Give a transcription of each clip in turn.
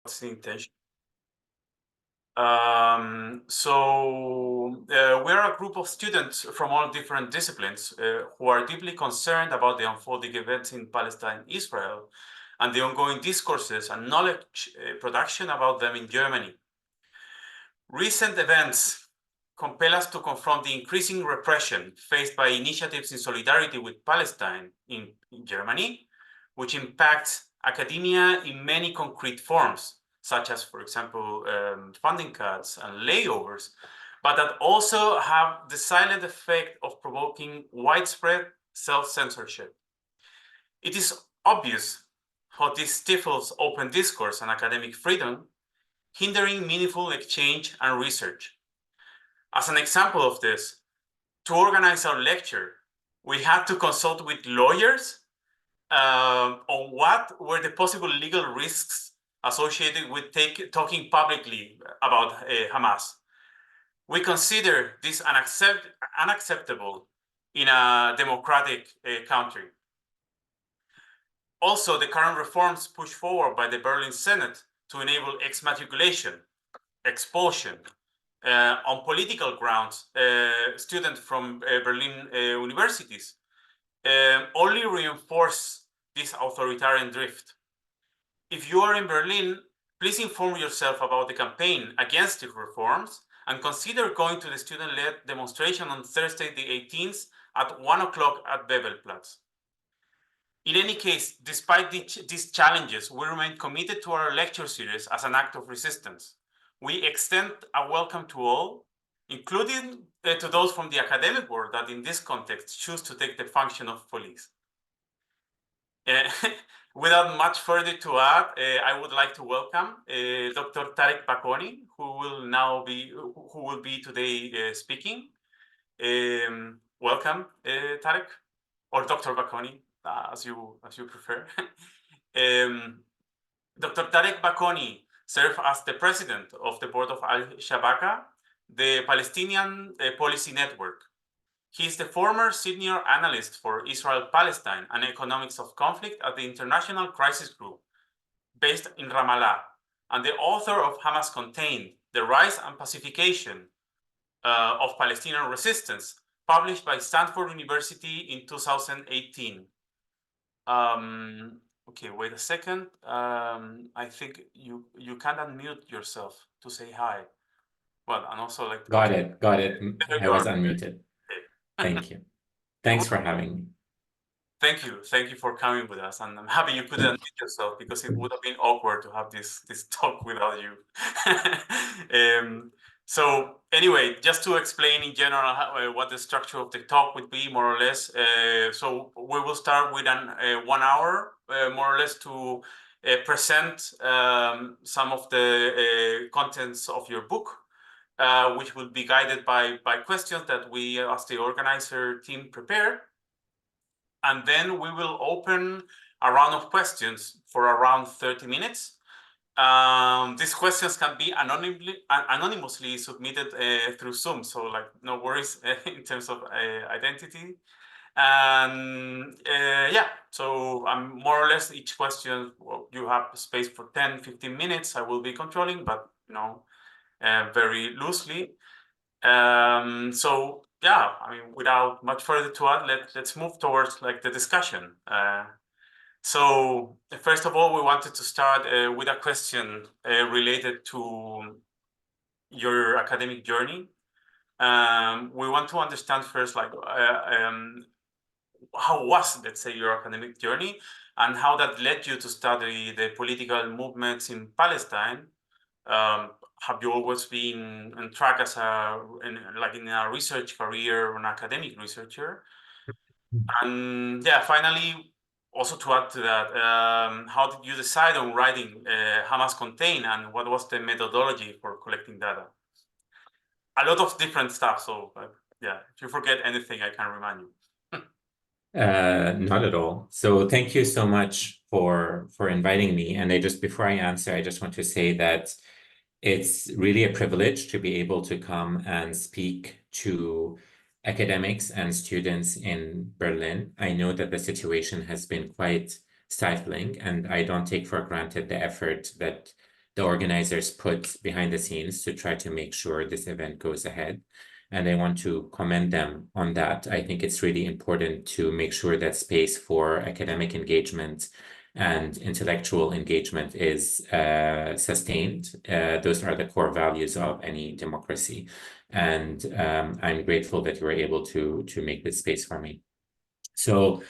What's the intention? We're a group of students from all different disciplines who are deeply concerned about the unfolding events in Palestine, Israel, and the ongoing discourses and knowledge production about them in Germany. Recent events compel us to confront the increasing repression faced by initiatives in solidarity with Palestine in Germany, which impacts academia in many concrete forms, such as, for example, funding cuts and layovers, but that also have the silent effect of provoking widespread self-censorship. It is obvious how this stifles open discourse and academic freedom, hindering meaningful exchange and research. As an example of this, to organize our lecture, we had to consult with lawyers on what were the possible legal risks associated with talking publicly about Hamas. We consider this unacceptable in a democratic country. Also, the current reforms pushed forward by the Berlin Senate to enable exmatriculation, expulsion, on political grounds, students from Berlin universities only reinforce this authoritarian drift. If you are in Berlin, please inform yourself about the campaign against the reforms and consider going to the student-led demonstration on Thursday the 18th at 1 o'clock at Bebelplatz. In any case, despite these challenges, we remain committed to our lecture series as an act of resistance. We extend a welcome to all, including to those from the academic world that in this context choose to take the function of police. Without much further to add, I would like to welcome Dr. Tareq Baconi, who will be today speaking. Welcome, Tareq, or Dr. Baconi, as you prefer. Dr. Tareq Baconi served as the president of the board of Al-Shabaka, the Palestinian Policy Network. He is the former senior analyst for Israel-Palestine and economics of conflict at the International Crisis Group, based in Ramallah, and the author of Hamas Contained, The Rise and Pacification of Palestinian Resistance, published by Stanford University in 2018. Okay, wait a second. I think you can unmute yourself to say hi. Well, and also like... Got it. I was unmuted. Thank you. Thanks for having me. Thank you for coming with us, and I'm happy you could unmute yourself because it would have been awkward to have this talk without you. So anyway, just to explain in general what the structure of the talk would be, more or less. So we will start with an 1 hour, more or less, to present some of the contents of your book, which will be guided by questions that we, as the organizer team, prepared. And then we will open a round of questions for around 30 minutes. These questions can be anonymously submitted through Zoom, so like no worries in terms of identity. And yeah, so more or less each question, well, you have space for 10-15 minutes. I will be controlling, but you know, very loosely. So yeah, I mean, without much further to add, let's move towards like the discussion. So first of all, we wanted to start with a question related to your academic journey. We want to understand first, like, how was, let's say, your academic journey, and how that led you to study the political movements in Palestine. Have you always been on track as in a research career or an academic researcher? And yeah, finally, also to add to that, how did you decide on writing Hamas Contained, and what was the methodology for collecting data? A lot of different stuff, so yeah, if you forget anything, I can remind you. Not at all. So thank you so much for inviting me. And before I answer, I just want to say that it's really a privilege to be able to come and speak to academics and students in Berlin. I know that the situation has been quite stifling, and I don't take for granted the effort that the organizers put behind the scenes to try to make sure this event goes ahead. And I want to commend them on that. I think it's really important to make sure that space for academic engagement and intellectual engagement is sustained. Those are the core values of any democracy. And I'm grateful that you were able to make this space for me. So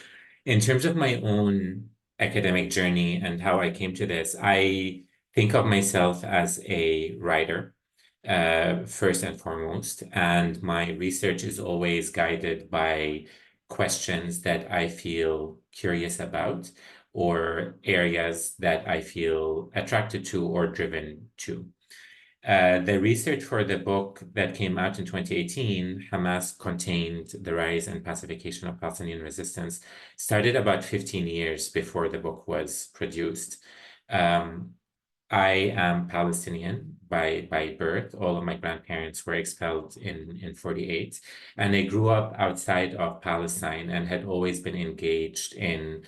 in terms of my own academic journey and how I came to this, I think of myself as a writer, first and foremost, and my research is always guided by questions that I feel curious about or areas that I feel attracted to or driven to. The research for the book that came out in 2018, Hamas Contained, The Rise and Pacification of Palestinian Resistance, started about 15 years before the book was produced. I am Palestinian by birth. All of my grandparents were expelled in 48. And I grew up outside of Palestine and had always been engaged in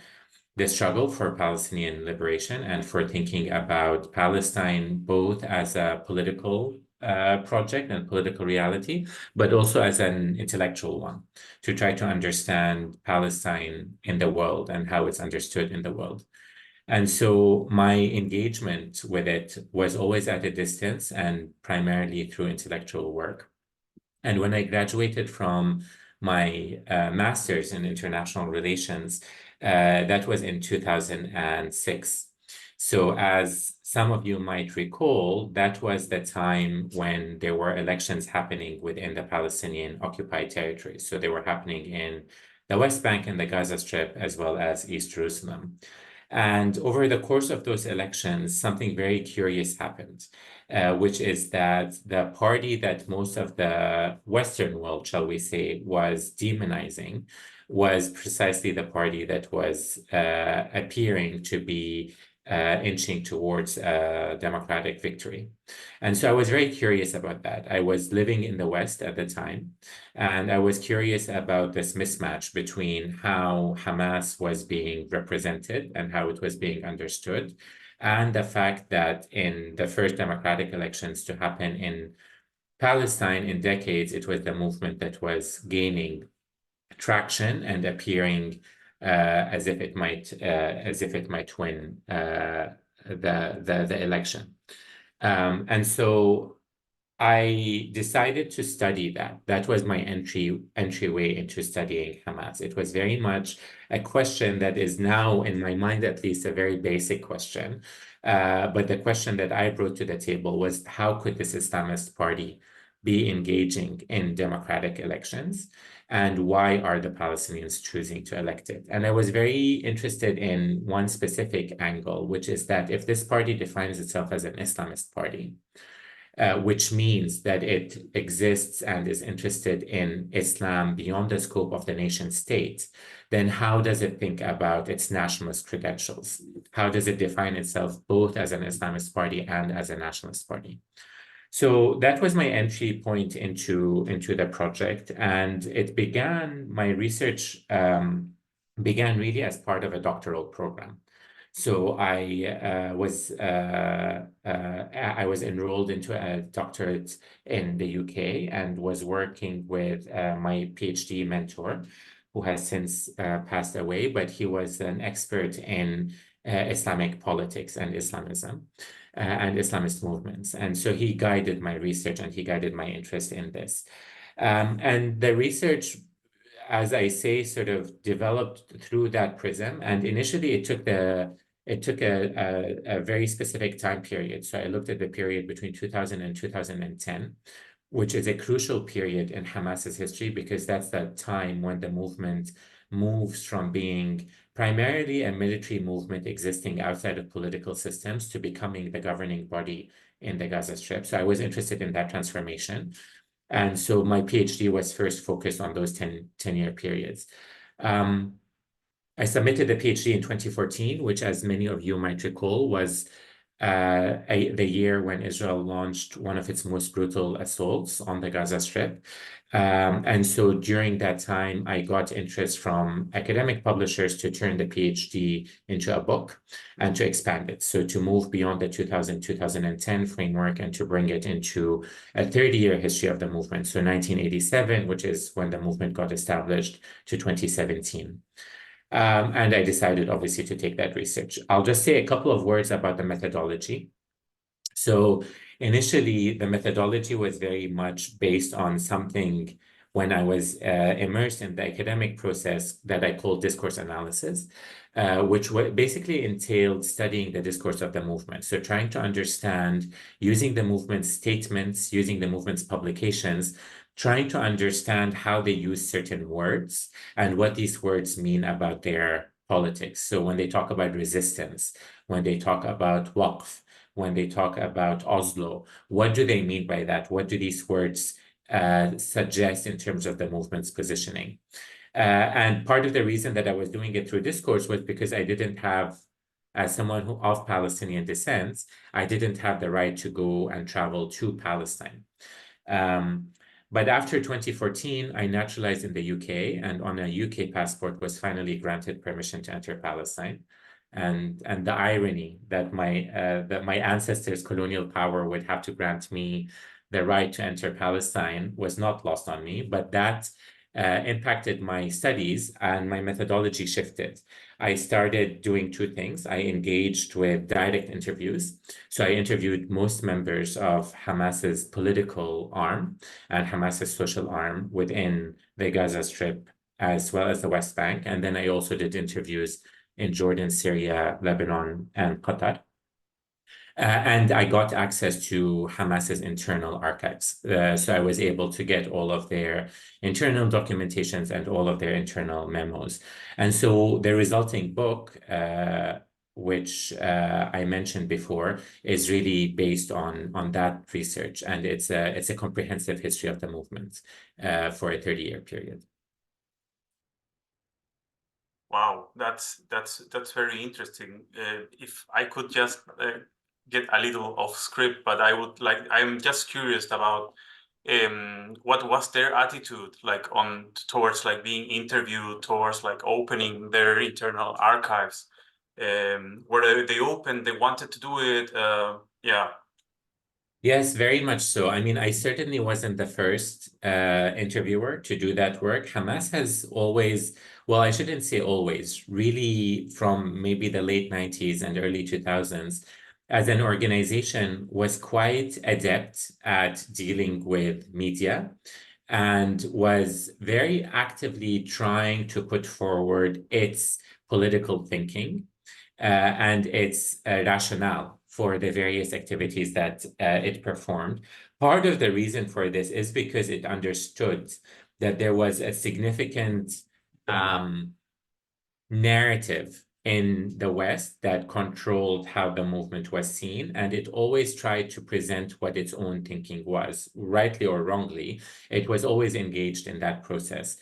the struggle for Palestinian liberation and for thinking about Palestine both as a political project and political reality, but also as an intellectual one, to try to understand Palestine in the world and how it's understood in the world. And so my engagement with it was always at a distance and primarily through intellectual work. And when I graduated from my master's in international relations, that was in 2006. So as some of you might recall, that was the time when there were elections happening within the Palestinian occupied territories. So they were happening in the West Bank and the Gaza Strip, as well as East Jerusalem. And over the course of those elections, something very curious happened, which is that the party that most of the Western world, shall we say, was demonizing was precisely the party that was appearing to be inching towards a democratic victory. And so I was very curious about that. I was living in the West at the time, and I was curious about this mismatch between how Hamas was being represented and how it was being understood, and the fact that in the first democratic elections to happen in Palestine in decades, it was the movement that was gaining traction and appearing as if it might win the election. And so I decided to study that. That was my entryway into studying Hamas. It was very much a question that is now, in my mind at least, a very basic question. But the question that I brought to the table was, how could this Islamist party be engaging in democratic elections? And why are the Palestinians choosing to elect it? And I was very interested in one specific angle, which is that if this party defines itself as an Islamist party, which means that it exists and is interested in Islam beyond the scope of the nation state, then how does it think about its nationalist credentials? How does it define itself both as an Islamist party and as a nationalist party? So that was my entry point into the project, and it began, my research began really as part of a doctoral program. So I was enrolled into a doctorate in the UK and was working with my PhD mentor, who has since passed away, but he was an expert in Islamic politics and Islamism and Islamist movements. And so he guided my research and he guided my interest in this. And the research, as I say, sort of developed through that prism. And initially it took a very specific time period. So I looked at the period between 2000 and 2010, which is a crucial period in Hamas's history, because that's the time when the movement moves from being primarily a military movement existing outside of political systems to becoming the governing body in the Gaza Strip. So I was interested in that transformation. And so my PhD was first focused on those 10-year periods. I submitted the PhD in 2014, which, as many of you might recall, was the year when Israel launched one of its most brutal assaults on the Gaza Strip. And so during that time, I got interest from academic publishers to turn the PhD into a book and to expand it. So to move beyond the 2010 framework and to bring it into a 30-year history of the movement. So 1987, which is when the movement got established, to 2017. And I decided, obviously, to take that research. I'll just say a couple of words about the methodology. So initially, the methodology was very much based on something when I was immersed in the academic process that I called discourse analysis, which basically entailed studying the discourse of the movement. So trying to understand, using the movement's statements, using the movement's publications, trying to understand how they use certain words and what these words mean about their politics. So when they talk about resistance, when they talk about waqf, when they talk about Oslo, what do they mean by that? What do these words suggest in terms of the movement's positioning? And part of the reason that I was doing it through discourse was because I didn't have, as someone of Palestinian descent, I didn't have the right to go and travel to Palestine. But after 2014, I naturalized in the UK, and on a UK passport was finally granted permission to enter Palestine. And the irony that my ancestors' colonial power would have to grant me the right to enter Palestine was not lost on me, but that impacted my studies and my methodology shifted. I started doing two things. I engaged with direct interviews. So I interviewed most members of Hamas's political arm and Hamas's social arm within the Gaza Strip, as well as the West Bank. And then I also did interviews in Jordan, Syria, Lebanon, and Qatar. And I got access to Hamas's internal archives. So I was able to get all of their internal documentations and all of their internal memos. And so the resulting book, which I mentioned before, is really based on that research. And it's a comprehensive history of the movement for a 30-year period. Wow, that's very interesting. If I could just get a little off script, but I'm just curious about what was their attitude like towards like being interviewed, towards like opening their internal archives. Were they open? They wanted to do it. Yeah. Yes, very much so. I mean, I certainly wasn't the first interviewer to do that work. Hamas has always, well, I shouldn't say always, really from maybe the late 90s and early 2000s, as an organization, was quite adept at dealing with media and was very actively trying to put forward its political thinking and its rationale for the various activities that it performed. Part of the reason for this is because it understood that there was a significant narrative in the West that controlled how the movement was seen, and it always tried to present what its own thinking was, rightly or wrongly. It was always engaged in that process.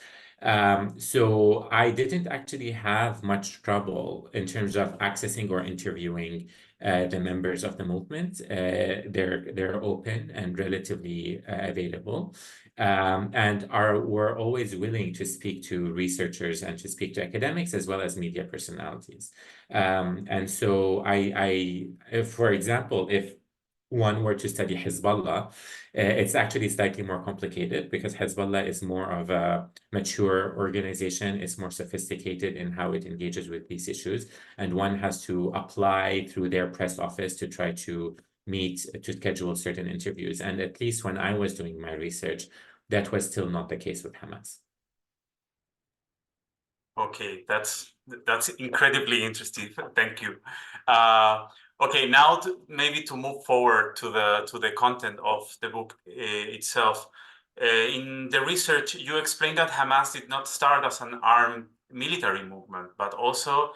So I didn't actually have much trouble in terms of accessing or interviewing the members of the movement. They're open and relatively available, and were always willing to speak to researchers and to speak to academics as well as media personalities. And so for example, if one were to study Hezbollah, it's actually slightly more complicated because Hezbollah is more of a mature organization. It's more sophisticated in how it engages with these issues. And one has to apply through their press office to try to schedule certain interviews. And at least when I was doing my research, that was still not the case with Hamas. Okay, that's incredibly interesting. Thank you. Okay, now maybe to move forward to the content of the book itself. In the research, you explained that Hamas did not start as an armed military movement, but also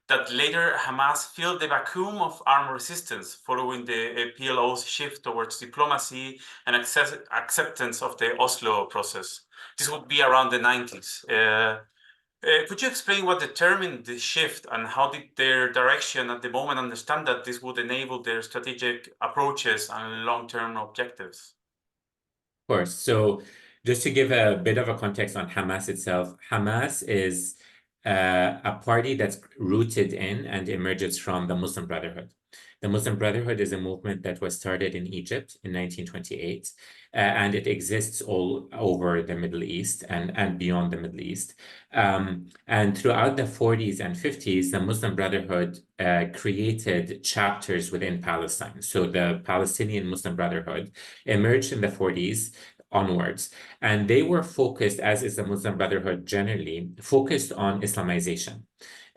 that later Hamas filled the vacuum of armed resistance following the PLO's shift towards diplomacy and acceptance of the Oslo process. This would be around the 90s. Could you explain what determined the shift and how did their direction at the moment understand that this would enable their strategic approaches and long-term objectives? Of course. So just to give a bit of a context on Hamas itself, Hamas is a party that's rooted in and emerges from the Muslim Brotherhood. The Muslim Brotherhood is a movement that was started in Egypt in 1928, and it exists all over the Middle East and beyond the Middle East. And throughout the 40s and 50s, the Muslim Brotherhood created chapters within Palestine. So the Palestinian Muslim Brotherhood emerged in the 40s onwards, and they were focused, as is the Muslim Brotherhood generally, focused on Islamization.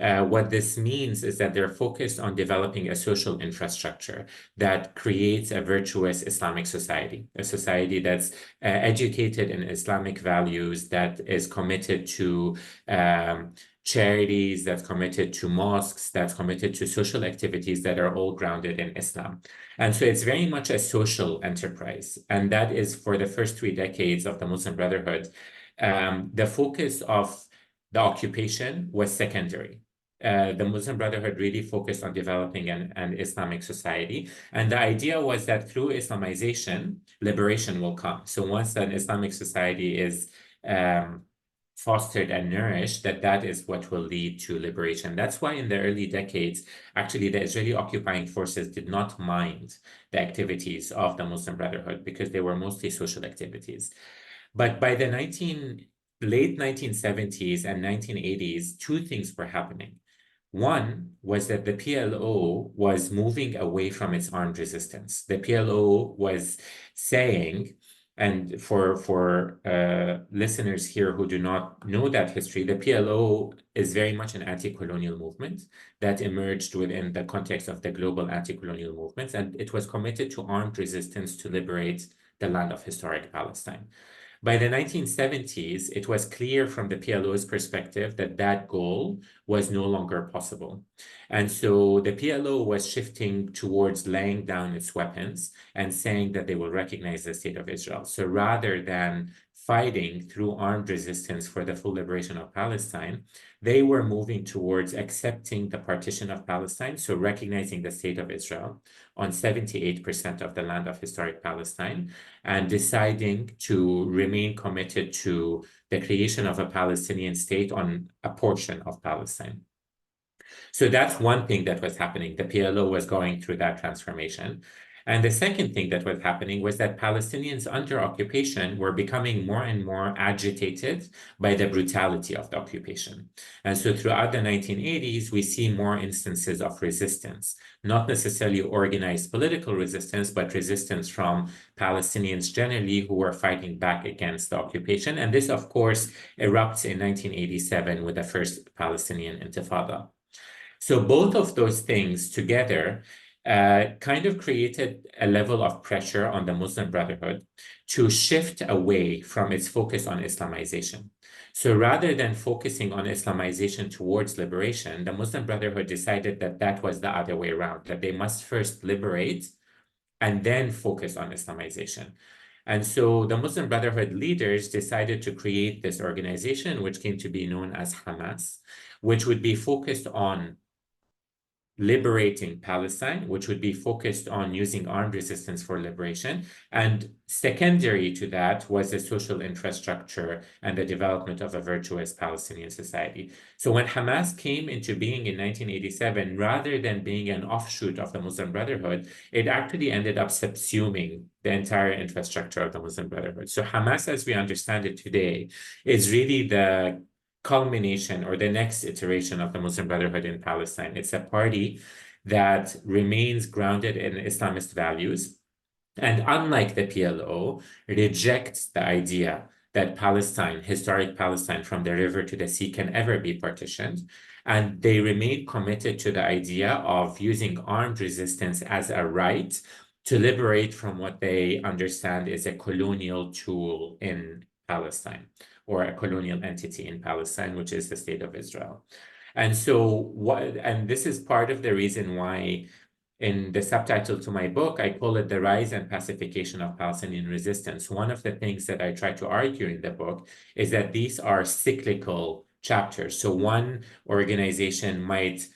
What this means is that they're focused on developing a social infrastructure that creates a virtuous Islamic society, a society that's educated in Islamic values, that is committed to charities, that's committed to mosques, that's committed to social activities that are all grounded in Islam. And so it's very much a social enterprise. And that is for the first 3 decades of the Muslim Brotherhood. The focus of the occupation was secondary. The Muslim Brotherhood really focused on developing an Islamic society. And the idea was that through Islamization, liberation will come. So once an Islamic society is fostered and nourished, that is what will lead to liberation. That's why in the early decades, actually, the Israeli occupying forces did not mind the activities of the Muslim Brotherhood because they were mostly social activities. But by the late 1970s and 1980s, two things were happening. One was that the PLO was moving away from its armed resistance. The PLO was saying, and for listeners here who do not know that history, the PLO is very much an anti-colonial movement that emerged within the context of the global anti-colonial movements, and it was committed to armed resistance to liberate the land of historic Palestine. By the 1970s, it was clear from the PLO's perspective that that goal was no longer possible. And so the PLO was shifting towards laying down its weapons and saying that they will recognize the state of Israel. So rather than fighting through armed resistance for the full liberation of Palestine, they were moving towards accepting the partition of Palestine, so recognizing the state of Israel on 78% of the land of historic Palestine, and deciding to remain committed to the creation of a Palestinian state on a portion of Palestine. So that's one thing that was happening. The PLO was going through that transformation. And the second thing that was happening was that Palestinians under occupation were becoming more and more agitated by the brutality of the occupation. And so throughout the 1980s, we see more instances of resistance, not necessarily organized political resistance, but resistance from Palestinians generally who were fighting back against the occupation. And this, of course, erupts in 1987 with the first Palestinian Intifada. So both of those things together kind of created a level of pressure on the Muslim Brotherhood to shift away from its focus on Islamization. So rather than focusing on Islamization towards liberation, the Muslim Brotherhood decided that that was the other way around, that they must first liberate and then focus on Islamization. And so the Muslim Brotherhood leaders decided to create this organization, which came to be known as Hamas, which would be focused on liberating Palestine, which would be focused on using armed resistance for liberation. And secondary to that was the social infrastructure and the development of a virtuous Palestinian society. So when Hamas came into being in 1987, rather than being an offshoot of the Muslim Brotherhood, it actually ended up subsuming the entire infrastructure of the Muslim Brotherhood. So Hamas, as we understand it today, is really the culmination or the next iteration of the Muslim Brotherhood in Palestine. It's a party that remains grounded in Islamist values, and unlike the PLO, rejects the idea that Palestine, historic Palestine from the river to the sea, can ever be partitioned. And they remain committed to the idea of using armed resistance as a right to liberate from what they understand is a colonial tool in Palestine, or a colonial entity in Palestine, which is the state of Israel. And so and this is part of the reason why in the subtitle to my book, I call it The Rise and Pacification of Palestinian Resistance. One of the things that I try to argue in the book is that these are cyclical chapters. So one organization might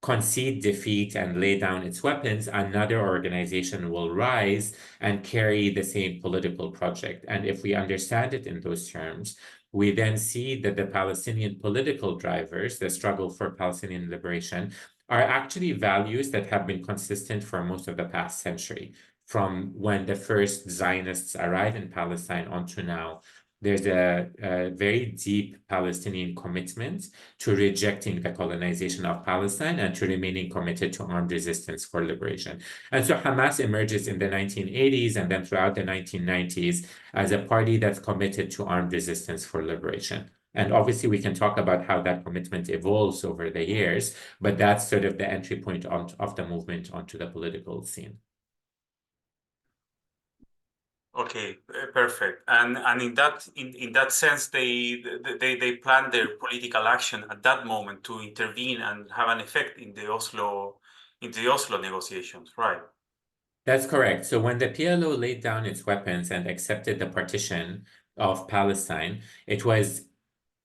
concede defeat and lay down its weapons, another organization will rise and carry the same political project. And if we understand it in those terms, we then see that the Palestinian political drivers, the struggle for Palestinian liberation, are actually values that have been consistent for most of the past century. From when the first Zionists arrived in Palestine onto now, there's a very deep Palestinian commitment to rejecting the colonization of Palestine and to remaining committed to armed resistance for liberation. And so Hamas emerges in the 1980s and then throughout the 1990s as a party that's committed to armed resistance for liberation. And obviously, we can talk about how that commitment evolves over the years, but that's sort of the entry point of the movement onto the political scene. Okay, perfect. And in that sense, they plan their political action at that moment to intervene and have an effect in the Oslo negotiations, right? That's correct. So when the PLO laid down its weapons and accepted the partition of Palestine, it was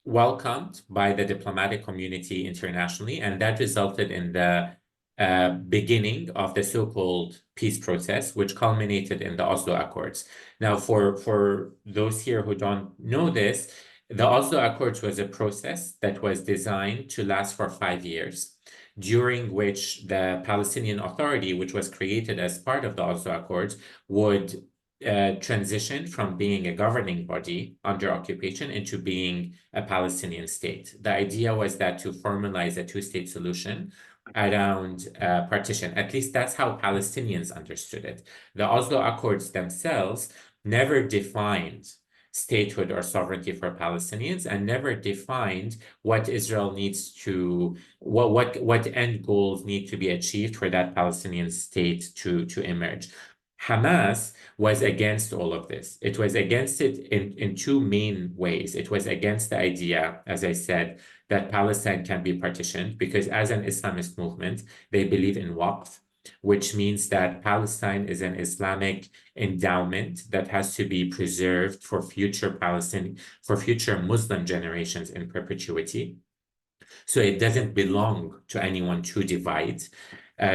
welcomed by the diplomatic community internationally, and that resulted in the beginning of the so-called peace process, which culminated in the Oslo Accords. Now, for those here who don't know this, the Oslo Accords was a process that was designed to last for 5 years, during which the Palestinian Authority, which was created as part of the Oslo Accords, would transition from being a governing body under occupation into being a Palestinian state. The idea was that to formalize a two-state solution around partition. At least that's how Palestinians understood it. The Oslo Accords themselves never defined statehood or sovereignty for Palestinians and never defined what Israel needs to, what end goals need to be achieved for that Palestinian state to emerge. Hamas was against all of this. It was against it in two main ways. It was against the idea, as I said, that Palestine can be partitioned because as an Islamist movement, they believe in waqf, which means that Palestine is an Islamic endowment that has to be preserved for future Muslim generations in perpetuity. So it doesn't belong to anyone to divide.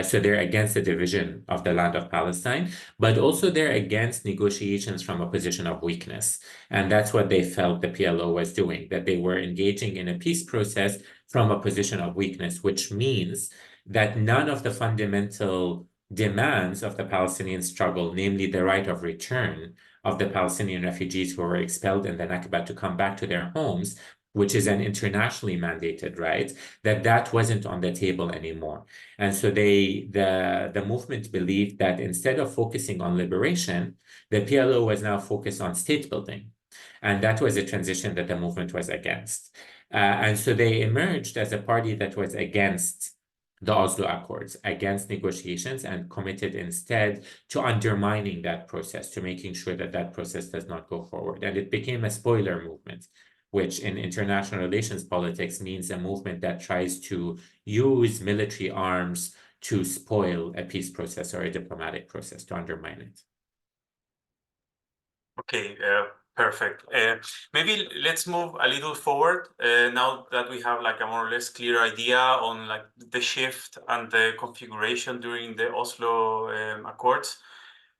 So they're against the division of the land of Palestine, but also they're against negotiations from a position of weakness. And that's what they felt the PLO was doing, that they were engaging in a peace process from a position of weakness, which means that none of the fundamental demands of the Palestinian struggle, namely the right of return of the Palestinian refugees who were expelled in the Nakba to come back to their homes, which is an internationally mandated right, that wasn't on the table anymore. And so the movement believed that instead of focusing on liberation, the PLO was now focused on state building. And that was a transition that the movement was against. And so they emerged as a party that was against the Oslo Accords, against negotiations, and committed instead to undermining that process, to making sure that that process does not go forward. And it became a spoiler movement, which in international relations politics means a movement that tries to use military arms to spoil a peace process or a diplomatic process, to undermine it. Okay, perfect. Maybe let's move a little forward now that we have like a more or less clear idea on like the shift and the configuration during the Oslo Accords.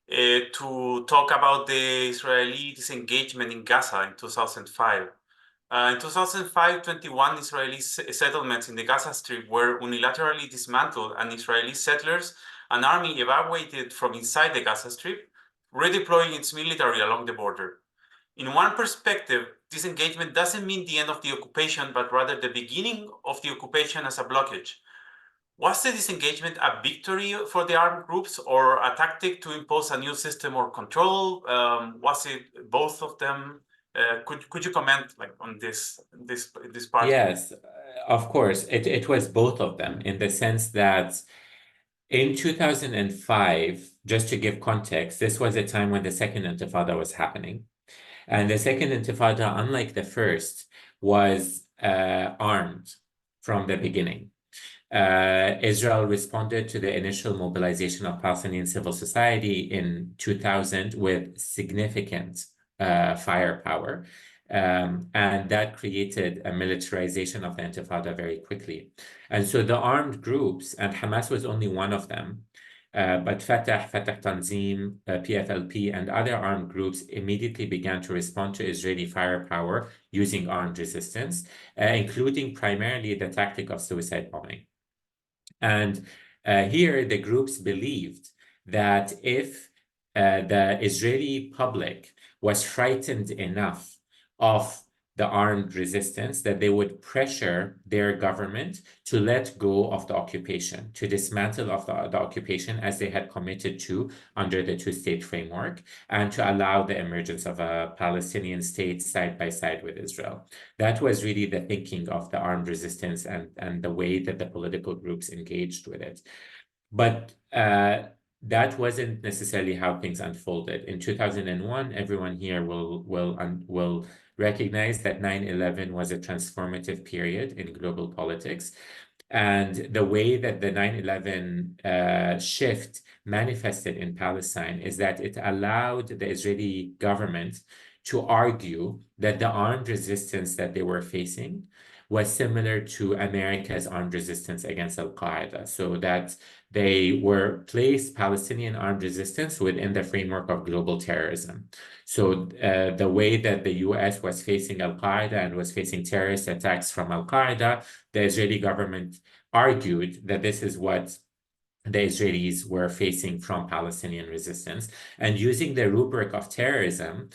To talk about the Israeli disengagement in Gaza in 2005. In 2005, 21 Israeli settlements in the Gaza Strip were unilaterally dismantled, and Israeli settlers, an army evacuated from inside the Gaza Strip, redeploying its military along the border. In one perspective, this engagement doesn't mean the end of the occupation, but rather the beginning of the occupation as a blockage. Was the disengagement a victory for the armed groups or a tactic to impose a new system or control? Was it both of them? Could you comment like on this part? Yes, of course. It was both of them in the sense that in 2005, just to give context, this was a time when the Second Intifada was happening. And the Second Intifada, unlike the first, was armed from the beginning. Israel responded to the initial mobilization of Palestinian civil society in 2000 with significant firepower. And that created a militarization of the Intifada very quickly. And so the armed groups, and Hamas was only one of them, but Fatah Tanzim, PFLP, and other armed groups immediately began to respond to Israeli firepower using armed resistance, including primarily the tactic of suicide bombing. And here the groups believed that if the Israeli public was frightened enough of the armed resistance, that they would pressure their government to let go of the occupation, to dismantle of the occupation as they had committed to under the two-state framework, and to allow the emergence of a Palestinian state side by side with Israel. That was really the thinking of the armed resistance and the way that the political groups engaged with it. But that wasn't necessarily how things unfolded. In 2001, everyone here will recognize that 9/11 was a transformative period in global politics. And the way that the 9/11 shift manifested in Palestine is that it allowed the Israeli government to argue that the armed resistance that they were facing was similar to America's armed resistance against Al-Qaeda, so that they were placed Palestinian armed resistance within the framework of global terrorism. So the way that the US was facing Al-Qaeda and was facing terrorist attacks from Al-Qaeda, the Israeli government argued that this is what the Israelis were facing from Palestinian resistance. And using the rubric of terrorism,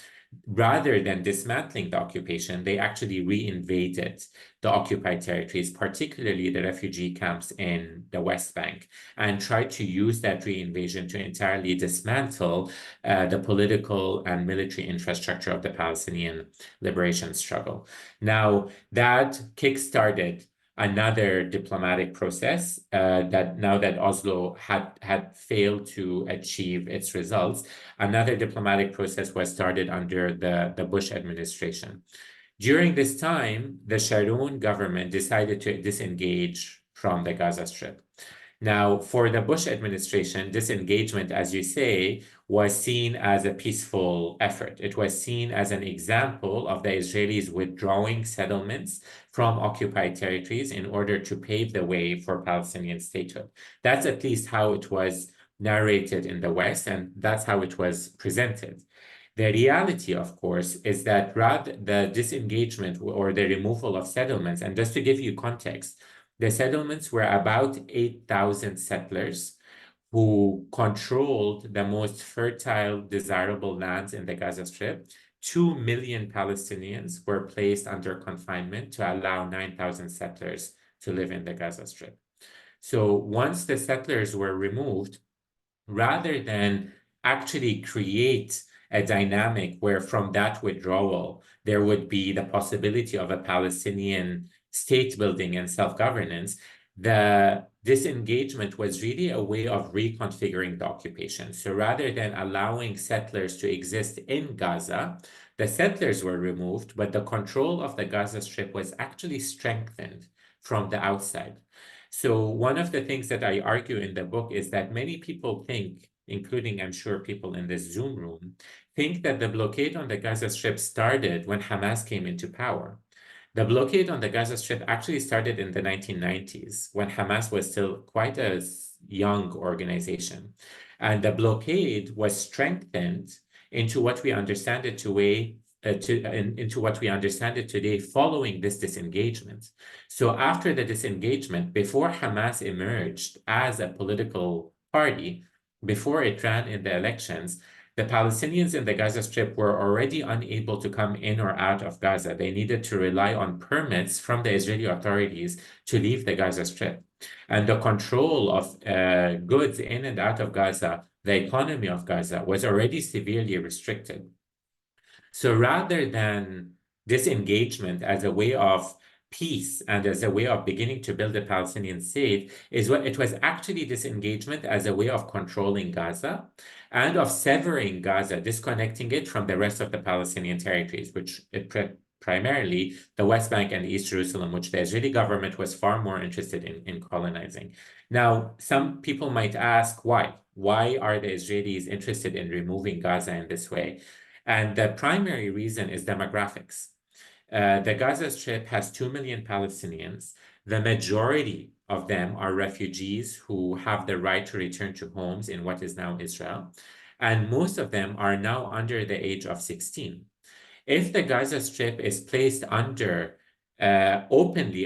rather than dismantling the occupation, they actually reinvaded the occupied territories, particularly the refugee camps in the West Bank, and tried to use that reinvasion to entirely dismantle the political and military infrastructure of the Palestinian liberation struggle. Now, that kickstarted another diplomatic process that now that Oslo had failed to achieve its results, another diplomatic process was started under the Bush administration. During this time, the Sharon government decided to disengage from the Gaza Strip. Now, for the Bush administration, disengagement, as you say, was seen as a peaceful effort. It was seen as an example of the Israelis withdrawing settlements from occupied territories in order to pave the way for Palestinian statehood. That's at least how it was narrated in the West, and that's how it was presented. The reality, of course, is that rather the disengagement or the removal of settlements, and just to give you context, the settlements were about 8,000 settlers who controlled the most fertile, desirable lands in the Gaza Strip. 2 million Palestinians were placed under confinement to allow 9,000 settlers to live in the Gaza Strip. So once the settlers were removed, rather than actually create a dynamic where from that withdrawal, there would be the possibility of a Palestinian state building and self-governance, the disengagement was really a way of reconfiguring the occupation. So rather than allowing settlers to exist in Gaza, the settlers were removed, but the control of the Gaza Strip was actually strengthened from the outside. So one of the things that I argue in the book is that many people think, including I'm sure people in this Zoom room, think that the blockade on the Gaza Strip started when Hamas came into power. The blockade on the Gaza Strip actually started in the 1990s when Hamas was still quite a young organization. And the blockade was strengthened into what we understand it into what we understand it today following this disengagement. So after the disengagement, before Hamas emerged as a political party, before it ran in the elections, the Palestinians in the Gaza Strip were already unable to come in or out of Gaza. They needed to rely on permits from the Israeli authorities to leave the Gaza Strip. And the control of goods in and out of Gaza, the economy of Gaza, was already severely restricted. So rather than disengagement as a way of peace and as a way of beginning to build a Palestinian state, it was actually disengagement as a way of controlling Gaza and of severing Gaza, disconnecting it from the rest of the Palestinian territories, which primarily the West Bank and East Jerusalem, which the Israeli government was far more interested in colonizing. Now, some people might ask, why? Why are the Israelis interested in removing Gaza in this way? And the primary reason is demographics. The Gaza Strip has 2 million Palestinians. The majority of them are refugees who have the right to return to homes in what is now Israel. And most of them are now under the age of 16. If the Gaza Strip is placed openly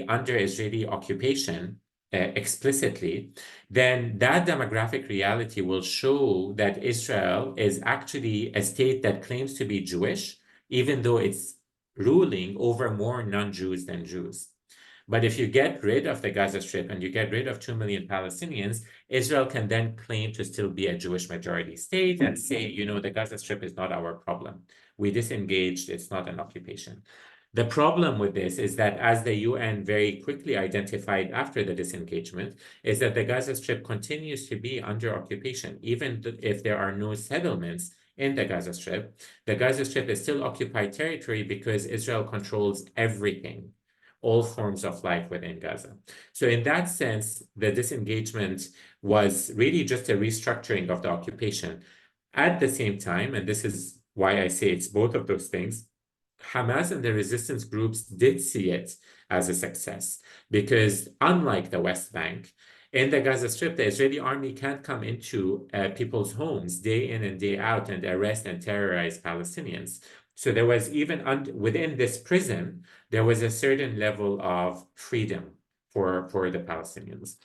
under Israeli occupation, explicitly, then that demographic reality will show that Israel is actually a state that claims to be Jewish, even though it's ruling over more non-Jews than Jews. But if you get rid of the Gaza Strip and you get rid of 2 million Palestinians, Israel can then claim to still be a Jewish majority state and say, the Gaza Strip is not our problem. We disengaged, it's not an occupation. The problem with this is that, as the UN very quickly identified after the disengagement, is that the Gaza Strip continues to be under occupation. Even if there are no settlements in the Gaza Strip is still occupied territory because Israel controls everything, all forms of life within Gaza. So in that sense, the disengagement was really just a restructuring of the occupation. At the same time, and this is why I say it's both of those things, Hamas and the resistance groups did see it as a success because, unlike the West Bank, in the Gaza Strip, the Israeli army can't come into people's homes day in and day out and arrest and terrorize Palestinians. So there was, even within this prison, there was a certain level of freedom for the Palestinians.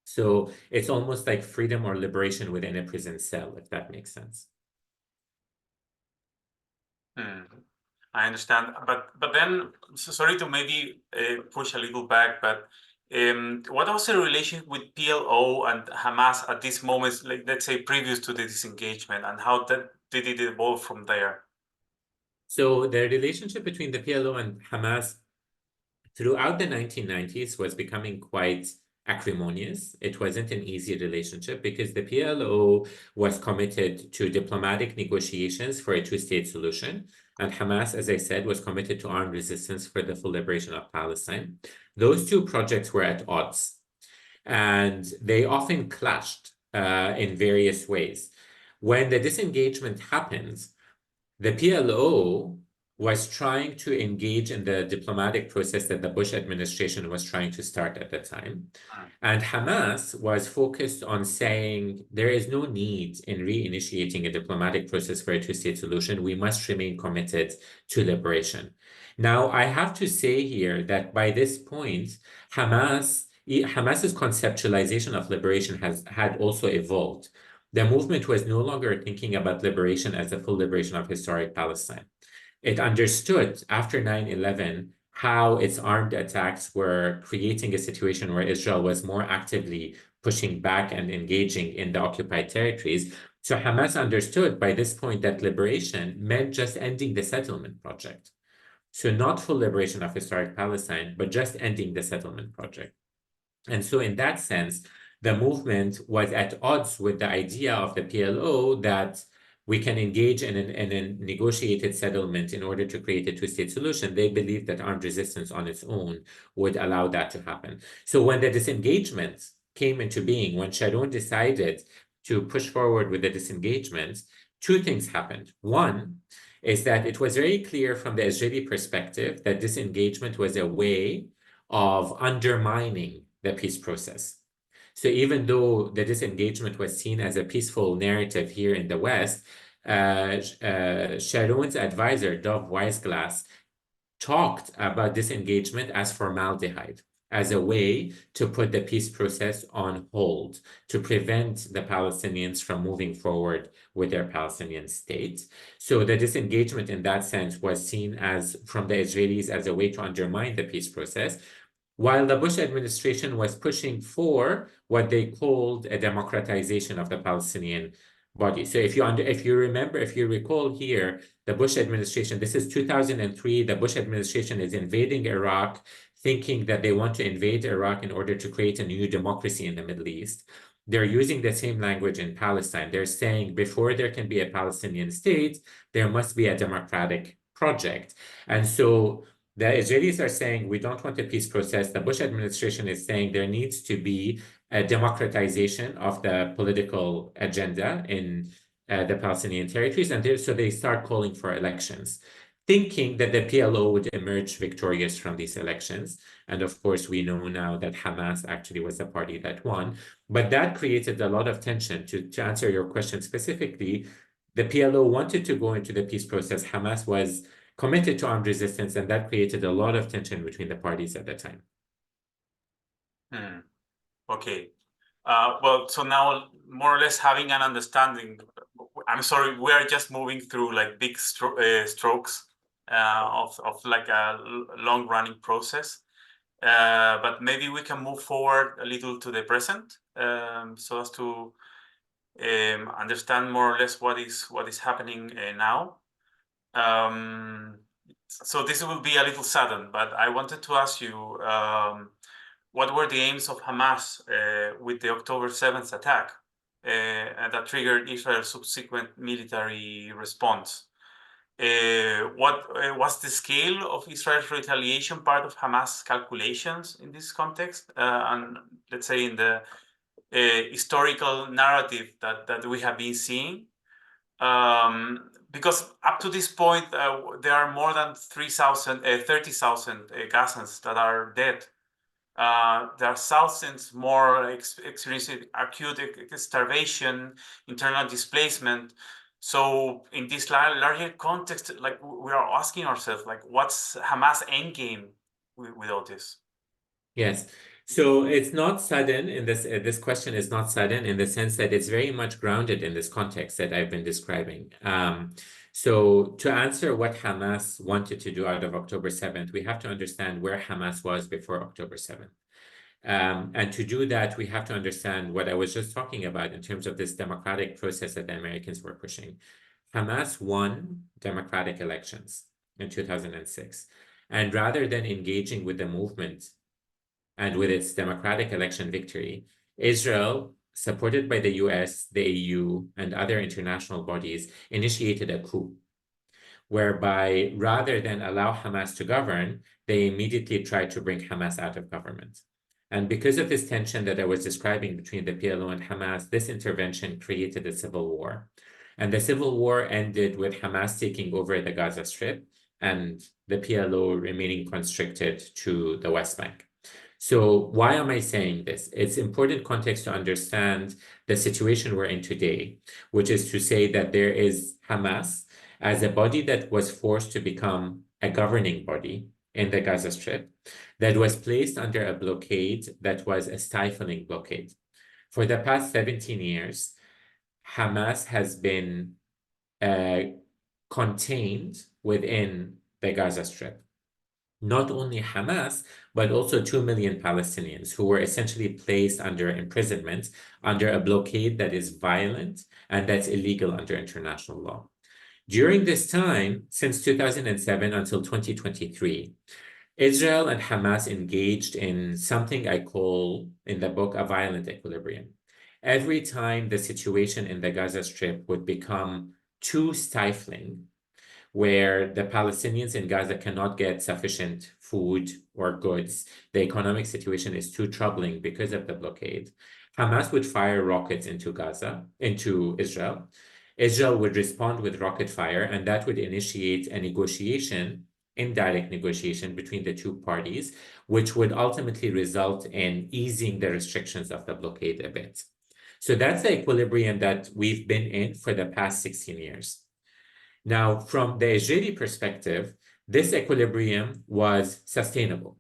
So it's almost like freedom or liberation within a prison cell, if that makes sense. I understand, but then, sorry to maybe push a little back, but what was the relation with PLO and Hamas at this moment, like, let's say, previous to the disengagement, and how did it evolve from there? So the relationship between the PLO and Hamas throughout the 1990s was becoming quite acrimonious. It wasn't an easy relationship because the PLO was committed to diplomatic negotiations for a two-state solution. And Hamas, as I said, was committed to armed resistance for the full liberation of Palestine. Those two projects were at odds, and they often clashed in various ways. When the disengagement happens, the PLO was trying to engage in the diplomatic process that the Bush administration was trying to start at the time. And Hamas was focused on saying there is no need in reinitiating a diplomatic process for a two-state solution. We must remain committed to liberation. Now, I have to say here that by this point, Hamas's conceptualization of liberation had also evolved. The movement was no longer thinking about liberation as the full liberation of historic Palestine. It understood after 9/11 how its armed attacks were creating a situation where Israel was more actively pushing back and engaging in the occupied territories. So Hamas understood by this point that liberation meant just ending the settlement project. So not full liberation of historic Palestine, but just ending the settlement project. And so in that sense, the movement was at odds with the idea of the PLO that we can engage in a negotiated settlement in order to create a two-state solution. They believed that armed resistance on its own would allow that to happen. So when the disengagement came into being, when Sharon decided to push forward with the disengagement, two things happened. One is that it was very clear from the Israeli perspective that disengagement was a way of undermining the peace process. So even though the disengagement was seen as a peaceful narrative here in the West, Sharon's advisor, Dov Weisglass, talked about disengagement as formaldehyde, as a way to put the peace process on hold, to prevent the Palestinians from moving forward with their Palestinian state. So the disengagement in that sense was seen as, from the Israelis, as a way to undermine the peace process, while the Bush administration was pushing for what they called a democratization of the Palestinian body. So if you recall here, the Bush administration, this is 2003, the Bush administration is invading Iraq, thinking that they want to invade Iraq in order to create a new democracy in the Middle East. They're using the same language in Palestine. They're saying before there can be a Palestinian state, there must be a democratic project. And so the Israelis are saying we don't want a peace process. The Bush administration is saying there needs to be a democratization of the political agenda in the Palestinian territories. And so they start calling for elections. thinking that the PLO would emerge victorious from these elections. And of course, we know now that Hamas actually was the party that won. But that created a lot of tension. To answer your question specifically, the PLO wanted to go into the peace process. Hamas was committed to armed resistance, and that created a lot of tension between the parties at the time. Okay. Well, so now more or less having an understanding, I'm sorry, we are just moving through like big strokes of like a long running process. But maybe we can move forward a little to the present so as to understand more or less what is happening now. So this will be a little sudden, but I wanted to ask you, what were the aims of Hamas with the October 7th attack that triggered Israel's subsequent military response? What was the scale of Israel's retaliation part of Hamas calculations in this context? And let's say in the historical narrative that we have been seeing? Because up to this point, there are more than 30,000 Gazans that are dead. There are thousands more experiencing acute starvation, internal displacement. So in this larger context, like we are asking ourselves, like, what's Hamas end game with all this? Yes. So it's not sudden in this, this question is not sudden in the sense that it's very much grounded in this context that I've been describing. So to answer what Hamas wanted to do out of October 7th, we have to understand where Hamas was before October 7th. And to do that, we have to understand what I was just talking about in terms of this democratic process that the Americans were pushing. Hamas won democratic elections in 2006. And rather than engaging with the movement and with its democratic election victory, Israel, supported by the US, the EU, and other international bodies, initiated a coup, whereby rather than allow Hamas to govern, they immediately tried to bring Hamas out of government. And because of this tension that I was describing between the PLO and Hamas, this intervention created a civil war. And the civil war ended with Hamas taking over the Gaza Strip and the PLO remaining constricted to the West Bank. So why am I saying this? It's important context to understand the situation we're in today, which is to say that there is Hamas as a body that was forced to become a governing body in the Gaza Strip, that was placed under a blockade that was a stifling blockade. For the past 17 years, Hamas has been contained within the Gaza Strip. Not only Hamas, but also 2 million Palestinians who were essentially placed under imprisonment under a blockade that is violent and that's illegal under international law. During this time, since 2007 until 2023, Israel and Hamas engaged in something I call in the book a violent equilibrium. Every time the situation in the Gaza Strip would become too stifling, where the Palestinians in Gaza cannot get sufficient food or goods, the economic situation is too troubling because of the blockade, Hamas would fire rockets into Gaza, into Israel. Israel would respond with rocket fire, and that would initiate a negotiation, indirect negotiation between the two parties, which would ultimately result in easing the restrictions of the blockade a bit. So that's the equilibrium that we've been in for the past 16 years. Now, from the Israeli perspective, this equilibrium was sustainable.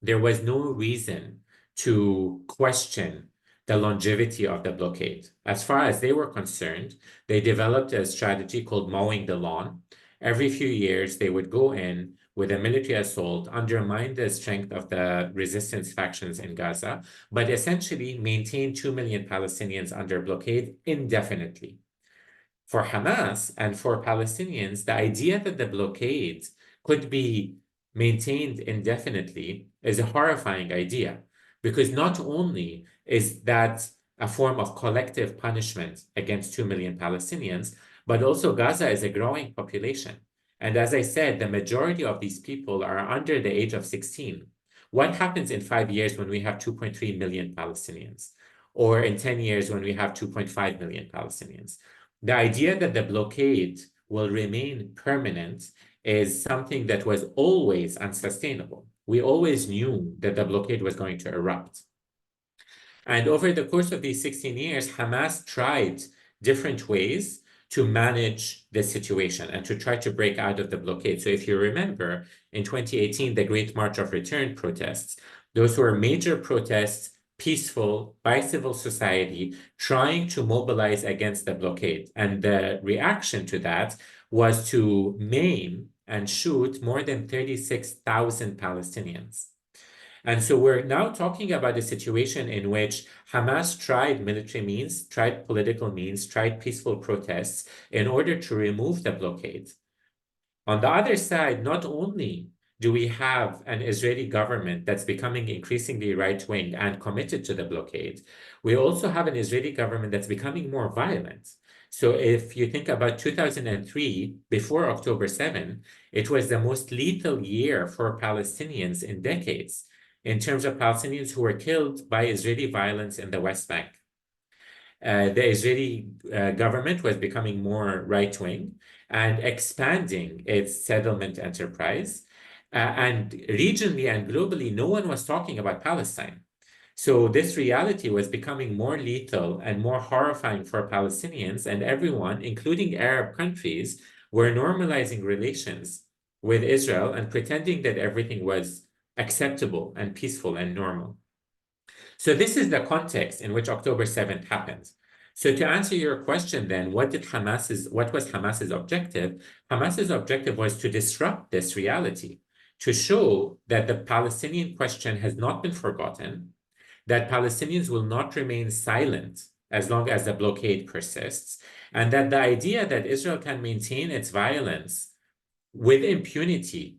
There was no reason to question the longevity of the blockade. As far as they were concerned, they developed a strategy called mowing the lawn. Every few years, they would go in with a military assault, undermine the strength of the resistance factions in Gaza, but essentially maintain 2 million Palestinians under blockade indefinitely. For Hamas and for Palestinians, the idea that the blockade could be maintained indefinitely is a horrifying idea, because not only is that a form of collective punishment against 2 million Palestinians, but also Gaza is a growing population. And as I said, the majority of these people are under the age of 16. What happens in 5 years when we have 2.3 million Palestinians? Or in 10 years when we have 2.5 million Palestinians? The idea that the blockade will remain permanent is something that was always unsustainable. We always knew that the blockade was going to erupt. And over the course of these 16 years, Hamas tried different ways to manage the situation and to try to break out of the blockade. So if you remember, in 2018, the Great March of Return protests, those were major protests, peaceful, by civil society, trying to mobilize against the blockade. And the reaction to that was to maim and shoot more than 36,000 Palestinians. And so we're now talking about a situation in which Hamas tried military means, tried political means, tried peaceful protests in order to remove the blockade. On the other side, not only do we have an Israeli government that's becoming increasingly right-wing and committed to the blockade, we also have an Israeli government that's becoming more violent. So if you think about 2003, before October 7, it was the most lethal year for Palestinians in decades, in terms of Palestinians who were killed by Israeli violence in the West Bank. The Israeli government was becoming more right-wing and expanding its settlement enterprise. And regionally and globally, no one was talking about Palestine. So this reality was becoming more lethal and more horrifying for Palestinians, and everyone, including Arab countries, were normalizing relations with Israel and pretending that everything was acceptable and peaceful and normal. So this is the context in which October 7th happened. So to answer your question then, what was Hamas's objective? Hamas's objective was to disrupt this reality, to show that the Palestinian question has not been forgotten, that Palestinians will not remain silent as long as the blockade persists, and that the idea that Israel can maintain its violence with impunity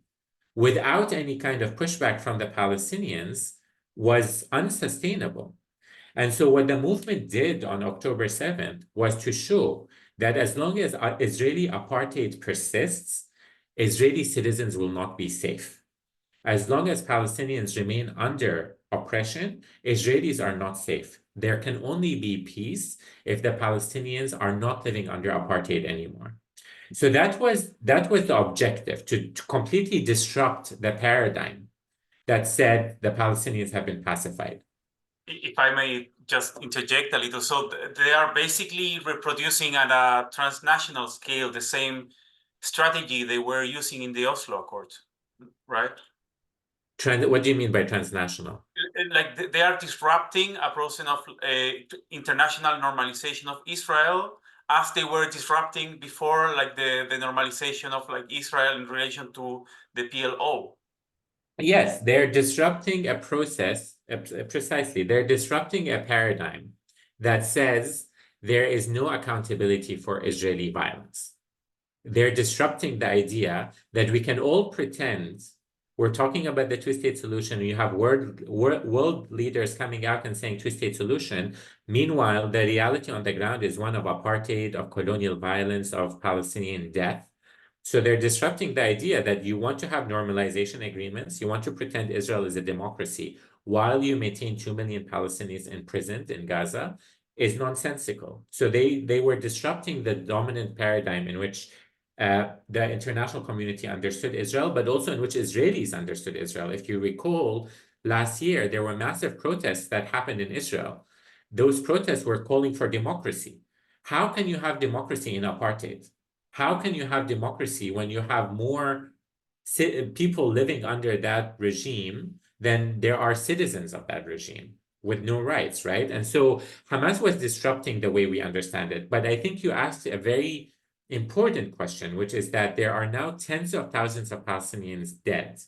without any kind of pushback from the Palestinians was unsustainable. And so what the movement did on October 7th was to show that as long as Israeli apartheid persists, Israeli citizens will not be safe. As long as Palestinians remain under oppression, Israelis are not safe. There can only be peace if the Palestinians are not living under apartheid anymore. So that was the objective, to completely disrupt the paradigm that said the Palestinians have been pacified. If I may just interject a little, so they are basically reproducing at a transnational scale the same strategy they were using in the Oslo Accord, right? What do you mean by transnational? Like they are disrupting a process of international normalization of Israel, as they were disrupting before, like the normalization of like Israel in relation to the PLO. Yes, they're disrupting a process, precisely. They're disrupting a paradigm that says there is no accountability for Israeli violence. They're disrupting the idea that we can all pretend we're talking about the two-state solution. You have world leaders coming out and saying two-state solution. Meanwhile, the reality on the ground is one of apartheid, of colonial violence, of Palestinian death. So they're disrupting the idea that you want to have normalization agreements, you want to pretend Israel is a democracy while you maintain 2 million Palestinians imprisoned in Gaza is nonsensical. So they were disrupting the dominant paradigm in which the international community understood Israel, but also in which Israelis understood Israel. If you recall, last year, there were massive protests that happened in Israel. Those protests were calling for democracy. How can you have democracy in apartheid? How can you have democracy when you have more people living under that regime than there are citizens of that regime with no rights, right? And so Hamas was disrupting the way we understand it. But I think you asked a very important question, which is that there are now tens of thousands of Palestinians dead.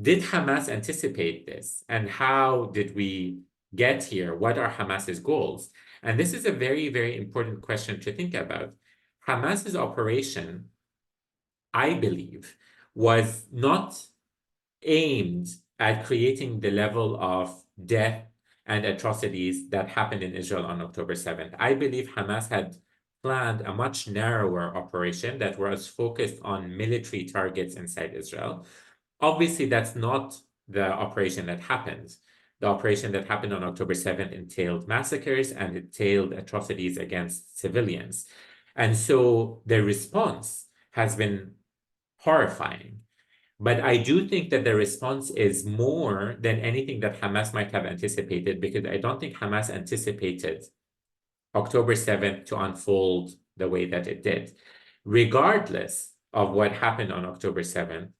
Did Hamas anticipate this? And how did we get here? What are Hamas's goals? And this is a very, very important question to think about. Hamas's operation, I believe, was not aimed at creating the level of death and atrocities that happened in Israel on October 7th. I believe Hamas had planned a much narrower operation that was focused on military targets inside Israel. Obviously, that's not the operation that happened. The operation that happened on October 7th entailed massacres and entailed atrocities against civilians. And so the response has been horrifying. But I do think that the response is more than anything that Hamas might have anticipated, because I don't think Hamas anticipated October 7th to unfold the way that it did. Regardless of what happened on October 7th,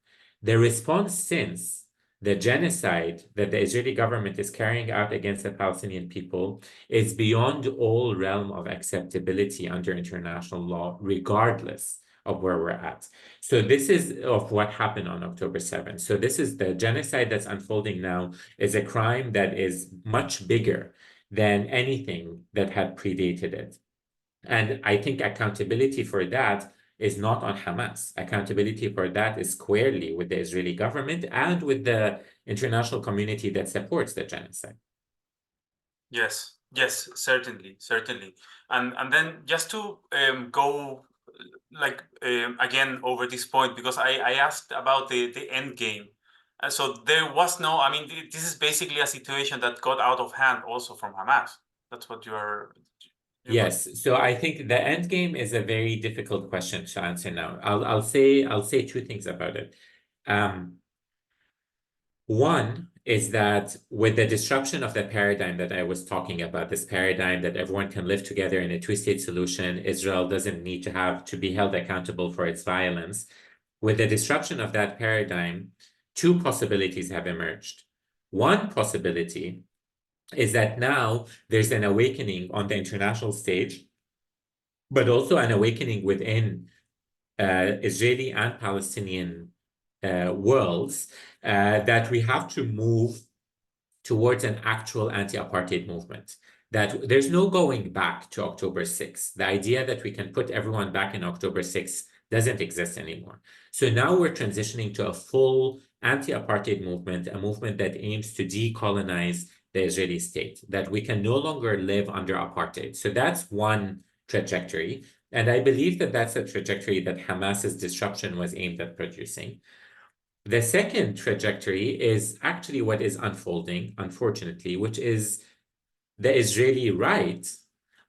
the response since the genocide that the Israeli government is carrying out against the Palestinian people is beyond all realm of acceptability under international law, regardless of where we're at. So this is of what happened on October 7th. So this is the genocide that's unfolding now is a crime that is much bigger than anything that had predated it. And I think accountability for that is not on Hamas. Accountability for that is squarely with the Israeli government and with the international community that supports the genocide. Yes, yes, certainly, certainly. And then just to go like again over this point, because I asked about the end game. So there was no, I mean, this is basically a situation that got out of hand also from Hamas. That's what you got. Yes, so I think the end game is a very difficult question to answer now. I'll say two things about it. One is that with the disruption of the paradigm that I was talking about, this paradigm that everyone can live together in a two-state solution, Israel doesn't need to have to be held accountable for its violence. With the disruption of that paradigm, two possibilities have emerged. One possibility is that now there's an awakening on the international stage, but also an awakening within Israeli and Palestinian worlds that we have to move towards an actual anti-apartheid movement. That there's no going back to October 6th. The idea that we can put everyone back in October 6th doesn't exist anymore. So now we're transitioning to a full anti-apartheid movement, a movement that aims to decolonize the Israeli state, that we can no longer live under apartheid. So that's one trajectory. And I believe that that's a trajectory that Hamas's disruption was aimed at producing. The second trajectory is actually what is unfolding, unfortunately, which is the Israeli right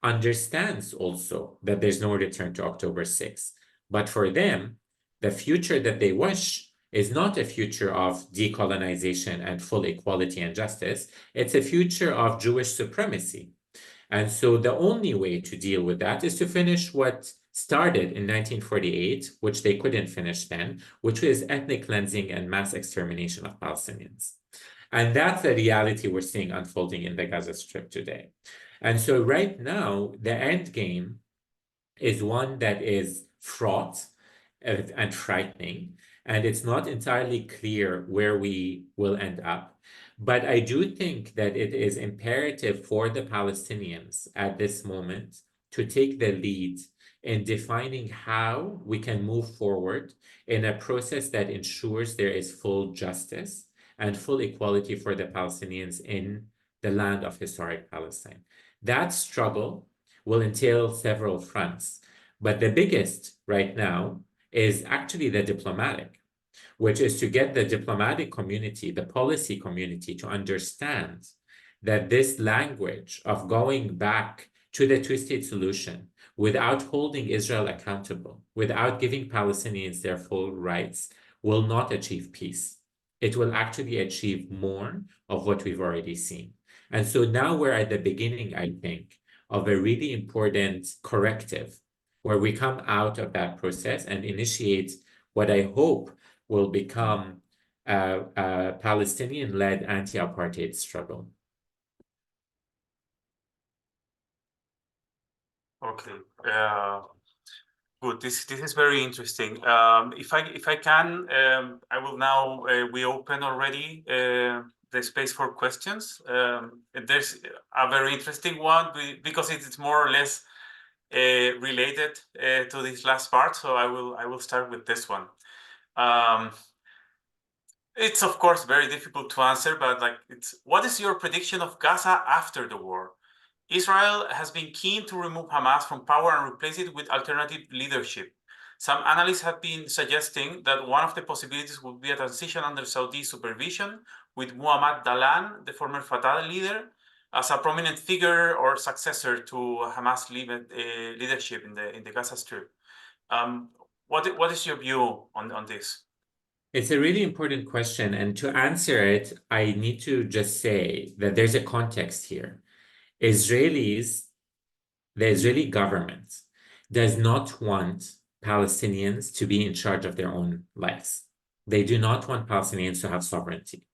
understands also that there's no return to October 6th. But for them, the future that they wish is not a future of decolonization and full equality and justice. It's a future of Jewish supremacy. And so the only way to deal with that is to finish what started in 1948, which they couldn't finish then, which was ethnic cleansing and mass extermination of Palestinians. And that's the reality we're seeing unfolding in the Gaza Strip today. And so right now, the end game is one that is fraught and frightening, and it's not entirely clear where we will end up. But I do think that it is imperative for the Palestinians at this moment to take the lead in defining how we can move forward in a process that ensures there is full justice and full equality for the Palestinians in the land of historic Palestine. That struggle will entail several fronts, but the biggest right now is actually the diplomatic, which is to get the diplomatic community, the policy community, to understand that this language of going back to the two-state solution without holding Israel accountable, without giving Palestinians their full rights, will not achieve peace. It will actually achieve more of what we've already seen. And so now we're at the beginning, I think, of a really important corrective where we come out of that process and initiate what I hope will become a Palestinian-led anti-apartheid struggle. Okay. Good. This is very interesting. If I can, I will now we open already the space for questions. There's a very interesting one because it is more or less related to this last part. So I will start with this one. It's of course very difficult to answer, but like what is your prediction of Gaza after the war? Israel has been keen to remove Hamas from power and replace it with alternative leadership. Some analysts have been suggesting that one of the possibilities would be a transition under Saudi supervision, with Muhammad Dalan, the former Fatah leader, as a prominent figure or successor to Hamas leadership in the Gaza Strip. What is your view on this? It's a really important question. And to answer it, I need to just say that there's a context here. Israelis, the Israeli government does not want Palestinians to be in charge of their own lives. They do not want Palestinians to have sovereignty.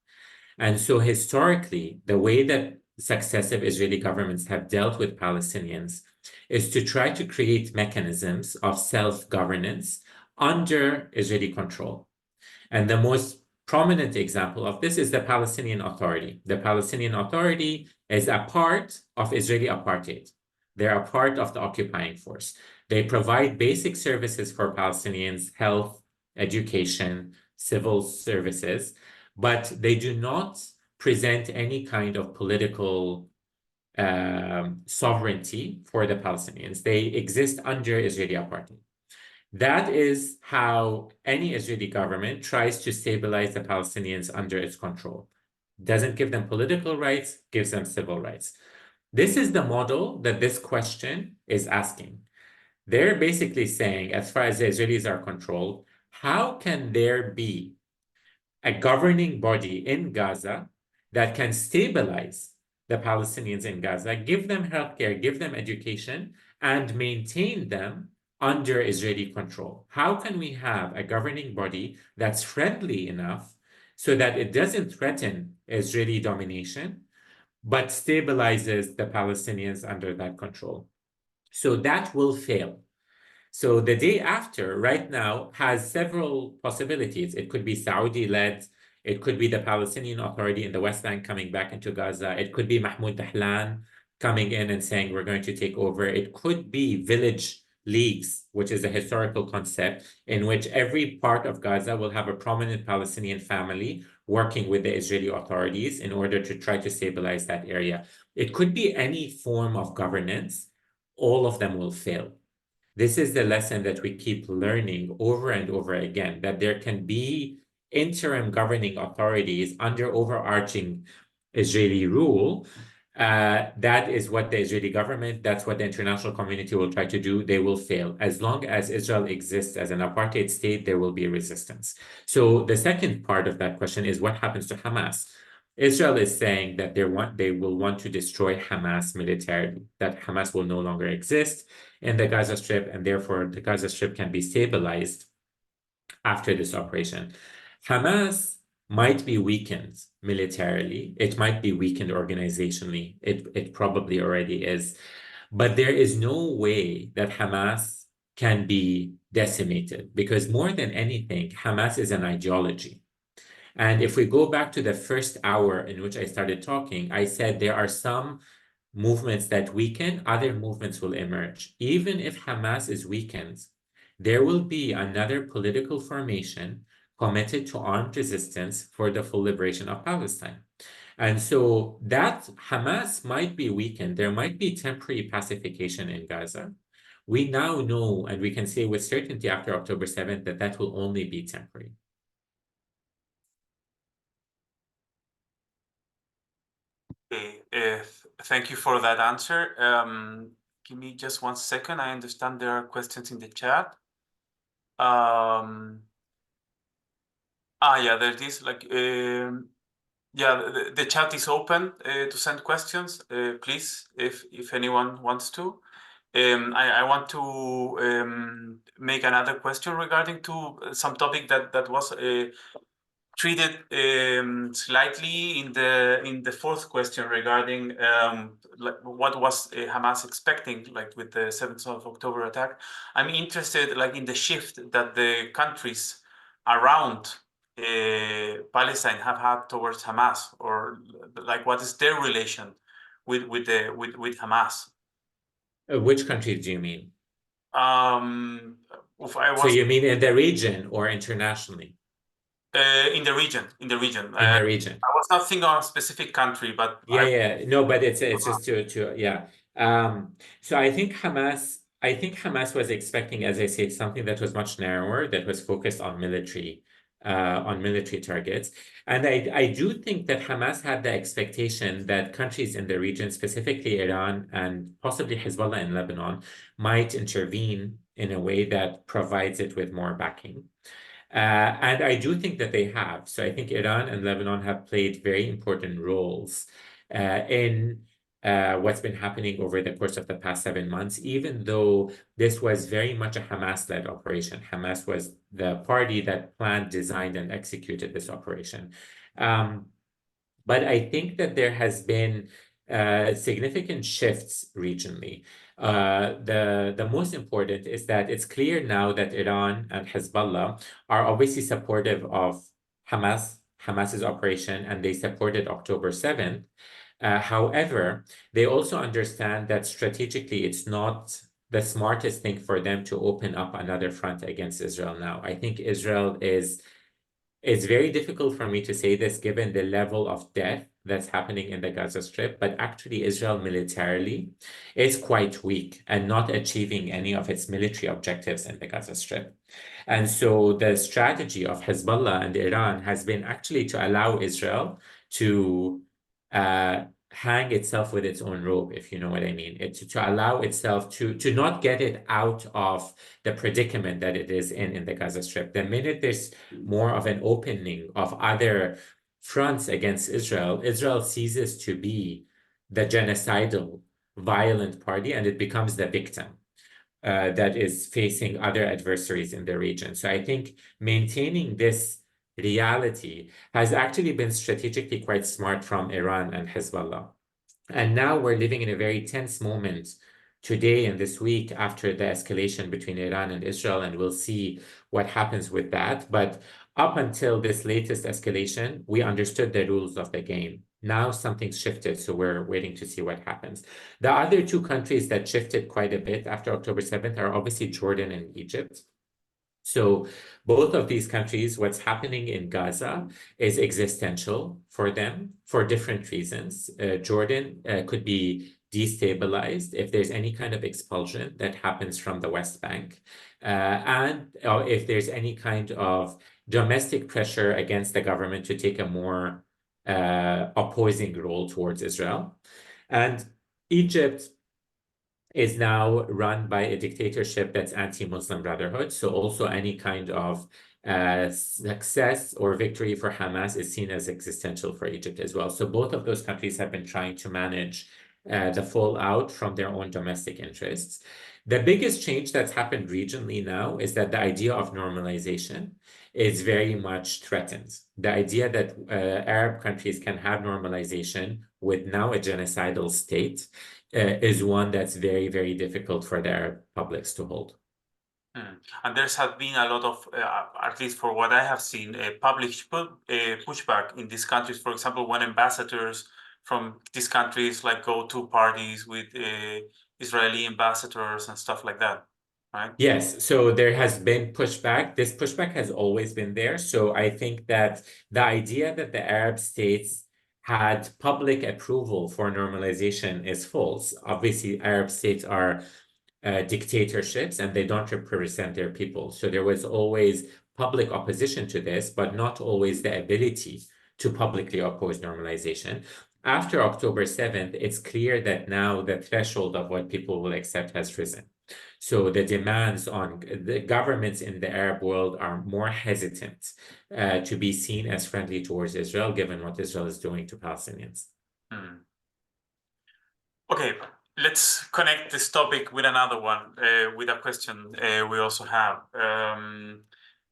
And so historically, the way that successive Israeli governments have dealt with Palestinians is to try to create mechanisms of self-governance under Israeli control. And the most prominent example of this is the Palestinian Authority. The Palestinian Authority is a part of Israeli apartheid. They're a part of the occupying force. They provide basic services for Palestinians, health, education, civil services, but they do not present any kind of political sovereignty for the Palestinians. They exist under Israeli apartheid. That is how any Israeli government tries to stabilize the Palestinians under its control. Doesn't give them political rights, gives them civil rights. This is the model that this question is asking. They're basically saying, as far as the Israelis are controlled, how can there be a governing body in Gaza that can stabilize the Palestinians in Gaza, give them healthcare, give them education, and maintain them under Israeli control? How can we have a governing body that's friendly enough so that it doesn't threaten Israeli domination, but stabilizes the Palestinians under that control? So that will fail. So the day after, right now, has several possibilities. It could be Saudi-led. It could be the Palestinian Authority in the West Bank coming back into Gaza. It could be Mahmoud Dahlan coming in and saying, we're going to take over. It could be village leagues, which is a historical concept in which every part of Gaza will have a prominent Palestinian family working with the Israeli authorities in order to try to stabilize that area. It could be any form of governance. All of them will fail. This is the lesson that we keep learning over and over again, that there can be interim governing authorities under overarching Israeli rule. That is what the Israeli government, that's what the international community will try to do. They will fail. As long as Israel exists as an apartheid state, there will be resistance. So the second part of that question is what happens to Hamas? Israel is saying that they will want to destroy Hamas militarily, that Hamas will no longer exist in the Gaza Strip, and therefore the Gaza Strip can be stabilized after this operation. Hamas might be weakened militarily. It might be weakened organizationally. It probably already is. But there is no way that Hamas can be decimated, because more than anything, Hamas is an ideology. And if we go back to the first hour in which I started talking, I said there are some movements that weaken, other movements will emerge. Even if Hamas is weakened, there will be another political formation committed to armed resistance for the full liberation of Palestine. And so that Hamas might be weakened. There might be temporary pacification in Gaza. We now know, and we can say with certainty after October 7th, that that will only be temporary. Okay, thank you for that answer. Give me just 1 second. I understand there are questions in the chat. Yeah, there it is. Yeah, the chat is open to send questions. Please, if anyone wants to. I want to make another question regarding to some topic that was treated slightly in the fourth question regarding like what was Hamas expecting, like with the 7th of October attack. I'm interested like in the shift that the countries around Palestine have had towards Hamas, or like what is their relation with Hamas? Which countries do you mean? So you mean in the region or internationally? In the region. In the region. In the region. I was not thinking of a specific country, but Yeah. No, but it's just to yeah. So I think Hamas was expecting, as I said, something that was much narrower, that was focused on military targets. And I do think that Hamas had the expectation that countries in the region, specifically Iran and possibly Hezbollah in Lebanon, might intervene in a way that provides it with more backing. And I do think that they have. So I think Iran and Lebanon have played very important roles in what's been happening over the course of the past 7 months, even though this was very much a Hamas-led operation. Hamas was the party that planned, designed, and executed this operation. But I think that there has been significant shifts regionally. The most important is that it's clear now that Iran and Hezbollah are obviously supportive of Hamas's operation, and they supported October 7th. However, they also understand that strategically it's not the smartest thing for them to open up another front against Israel now. I think Israel is it's very difficult for me to say this given the level of death that's happening in the Gaza Strip, but actually Israel militarily is quite weak and not achieving any of its military objectives in the Gaza Strip. And so the strategy of Hezbollah and Iran has been actually to allow Israel to hang itself with its own rope, if you know what I mean. To allow itself to not get it out of the predicament that it is in the Gaza Strip. The minute there's more of an opening of other fronts against Israel, Israel ceases to be the genocidal, violent party, and it becomes the victim that is facing other adversaries in the region. So I think maintaining this reality has actually been strategically quite smart from Iran and Hezbollah. And now we're living in a very tense moment today and this week after the escalation between Iran and Israel, and we'll see what happens with that. But up until this latest escalation, we understood the rules of the game. Now something's shifted, so we're waiting to see what happens. The other two countries that shifted quite a bit after October 7th are obviously Jordan and Egypt. So both of these countries, what's happening in Gaza is existential for them for different reasons. Jordan could be destabilized if there's any kind of expulsion that happens from the West Bank, and if there's any kind of domestic pressure against the government to take a more opposing role towards Israel. And Egypt is now run by a dictatorship that's anti-Muslim Brotherhood. So also any kind of success or victory for Hamas is seen as existential for Egypt as well. So both of those countries have been trying to manage the fallout from their own domestic interests. The biggest change that's happened regionally now is that the idea of normalization is very much threatened. The idea that Arab countries can have normalization with now a genocidal state is one that's very, very difficult for the Arab publics to hold. And there's have been a lot of, at least for what I have seen, public pushback in these countries. For example, when ambassadors from these countries like go to parties with Israeli ambassadors and stuff like that, right? Yes, so there has been pushback. This pushback has always been there. So I think that the idea that the Arab states had public approval for normalization is false. Obviously, Arab states are dictatorships and they don't represent their people. So there was always public opposition to this, but not always the ability to publicly oppose normalization. After October 7th, it's clear that now the threshold of what people will accept has risen. So the demands on the governments in the Arab world are more hesitant to be seen as friendly towards Israel, given what Israel is doing to Palestinians. Okay, let's connect this topic with another one, with a question we also have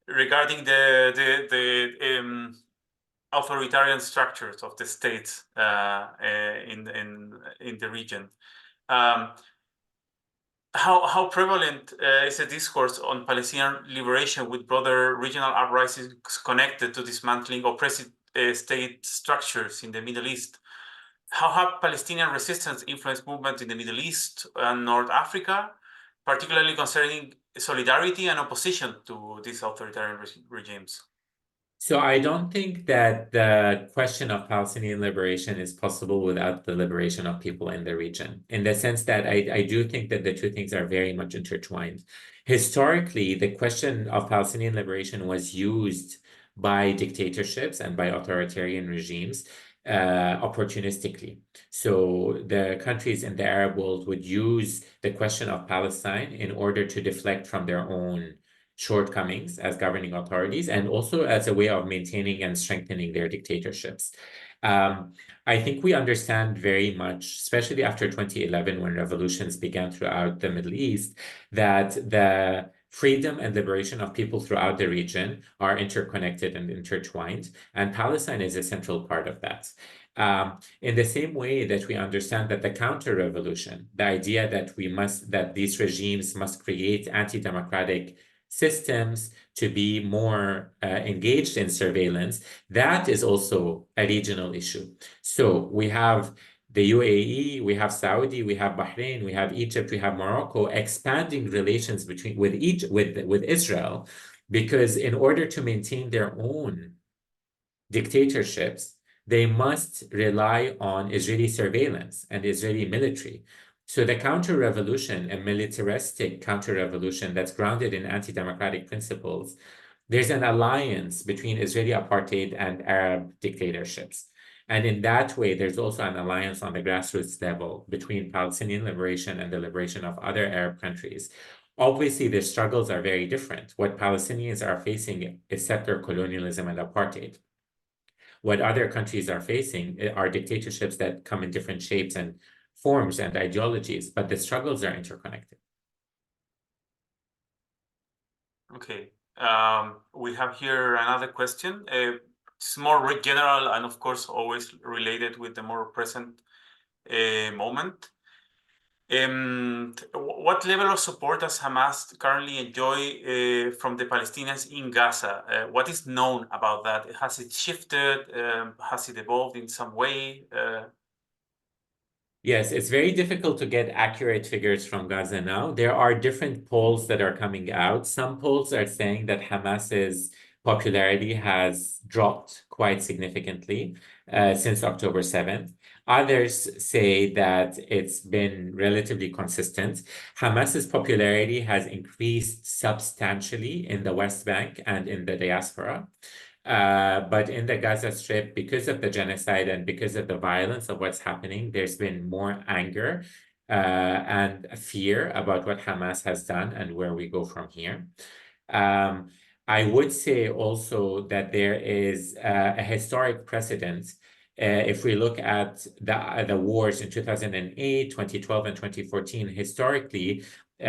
regarding the authoritarian structures of the state in the region. How prevalent is a discourse on Palestinian liberation with broader regional uprisings connected to dismantling oppressive state structures in the Middle East? How have Palestinian resistance influenced movement in the Middle East and North Africa, particularly concerning solidarity and opposition to these authoritarian regimes? So I don't think that the question of Palestinian liberation is possible without the liberation of people in the region, in the sense that I do think that the two things are very much intertwined. Historically, the question of Palestinian liberation was used by dictatorships and by authoritarian regimes opportunistically. So the countries in the Arab world would use the question of Palestine in order to deflect from their own shortcomings as governing authorities and also as a way of maintaining and strengthening their dictatorships. I think we understand very much, especially after 2011, when revolutions began throughout the Middle East, that the freedom and liberation of people throughout the region are interconnected and intertwined, and Palestine is a central part of that. In the same way that we understand that the counter-revolution, the idea that these regimes must create anti-democratic systems to be more engaged in surveillance, that is also a regional issue. So we have the UAE, we have Saudi, we have Bahrain, we have Egypt, we have Morocco expanding relations with Israel, because in order to maintain their own dictatorships, they must rely on Israeli surveillance and Israeli military. So the counter-revolution, a militaristic counter-revolution that's grounded in anti-democratic principles, there's an alliance between Israeli apartheid and Arab dictatorships. And in that way, there's also an alliance on the grassroots level between Palestinian liberation and the liberation of other Arab countries. Obviously, the struggles are very different. What Palestinians are facing is settler colonialism and apartheid. What other countries are facing are dictatorships that come in different shapes and forms and ideologies, but the struggles are interconnected. Okay. We have here another question. It's more general and, of course, always related with the more present moment. What level of support does Hamas currently enjoy from the Palestinians in Gaza? What is known about that? Has it shifted? Has it evolved in some way? Yes, it's very difficult to get accurate figures from Gaza now. There are different polls that are coming out. Some polls are saying that Hamas's popularity has dropped quite significantly since October 7th. Others say that it's been relatively consistent. Hamas's popularity has increased substantially in the West Bank and in the diaspora. But in the Gaza Strip, because of the genocide and because of the violence of what's happening, there's been more anger and fear about what Hamas has done and where we go from here. I would say also that there is a historic precedent. If we look at the wars in 2008, 2012, and 2014, historically,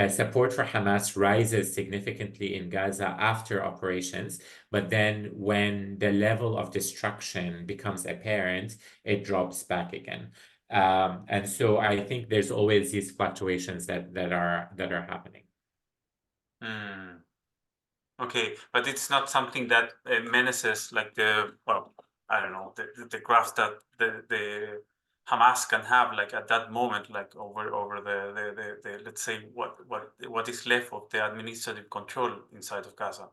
support for Hamas rises significantly in Gaza after operations, but then when the level of destruction becomes apparent, it drops back again. And so I think there's always these fluctuations that are happening. Mm. Okay, but it's not something that menaces like I don't know, the graphs that the Hamas can have like at that moment, like over the let's say what is left of the administrative control inside of Gaza.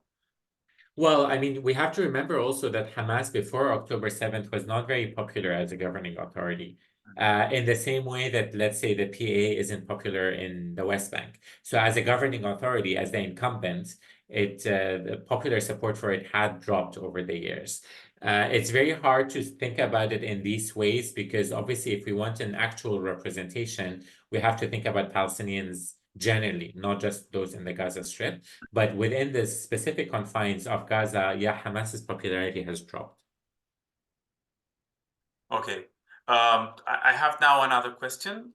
Well, I mean, we have to remember also that Hamas before October 7th was not very popular as a governing authority. In the same way that, let's say, the PA isn't popular in the West Bank. So as a governing authority, as the incumbent, the popular support for it had dropped over the years. It's very hard to think about it in these ways because obviously if we want an actual representation, we have to think about Palestinians generally, not just those in the Gaza Strip. But within the specific confines of Gaza, yeah, Hamas's popularity has dropped. Okay. I have now another question,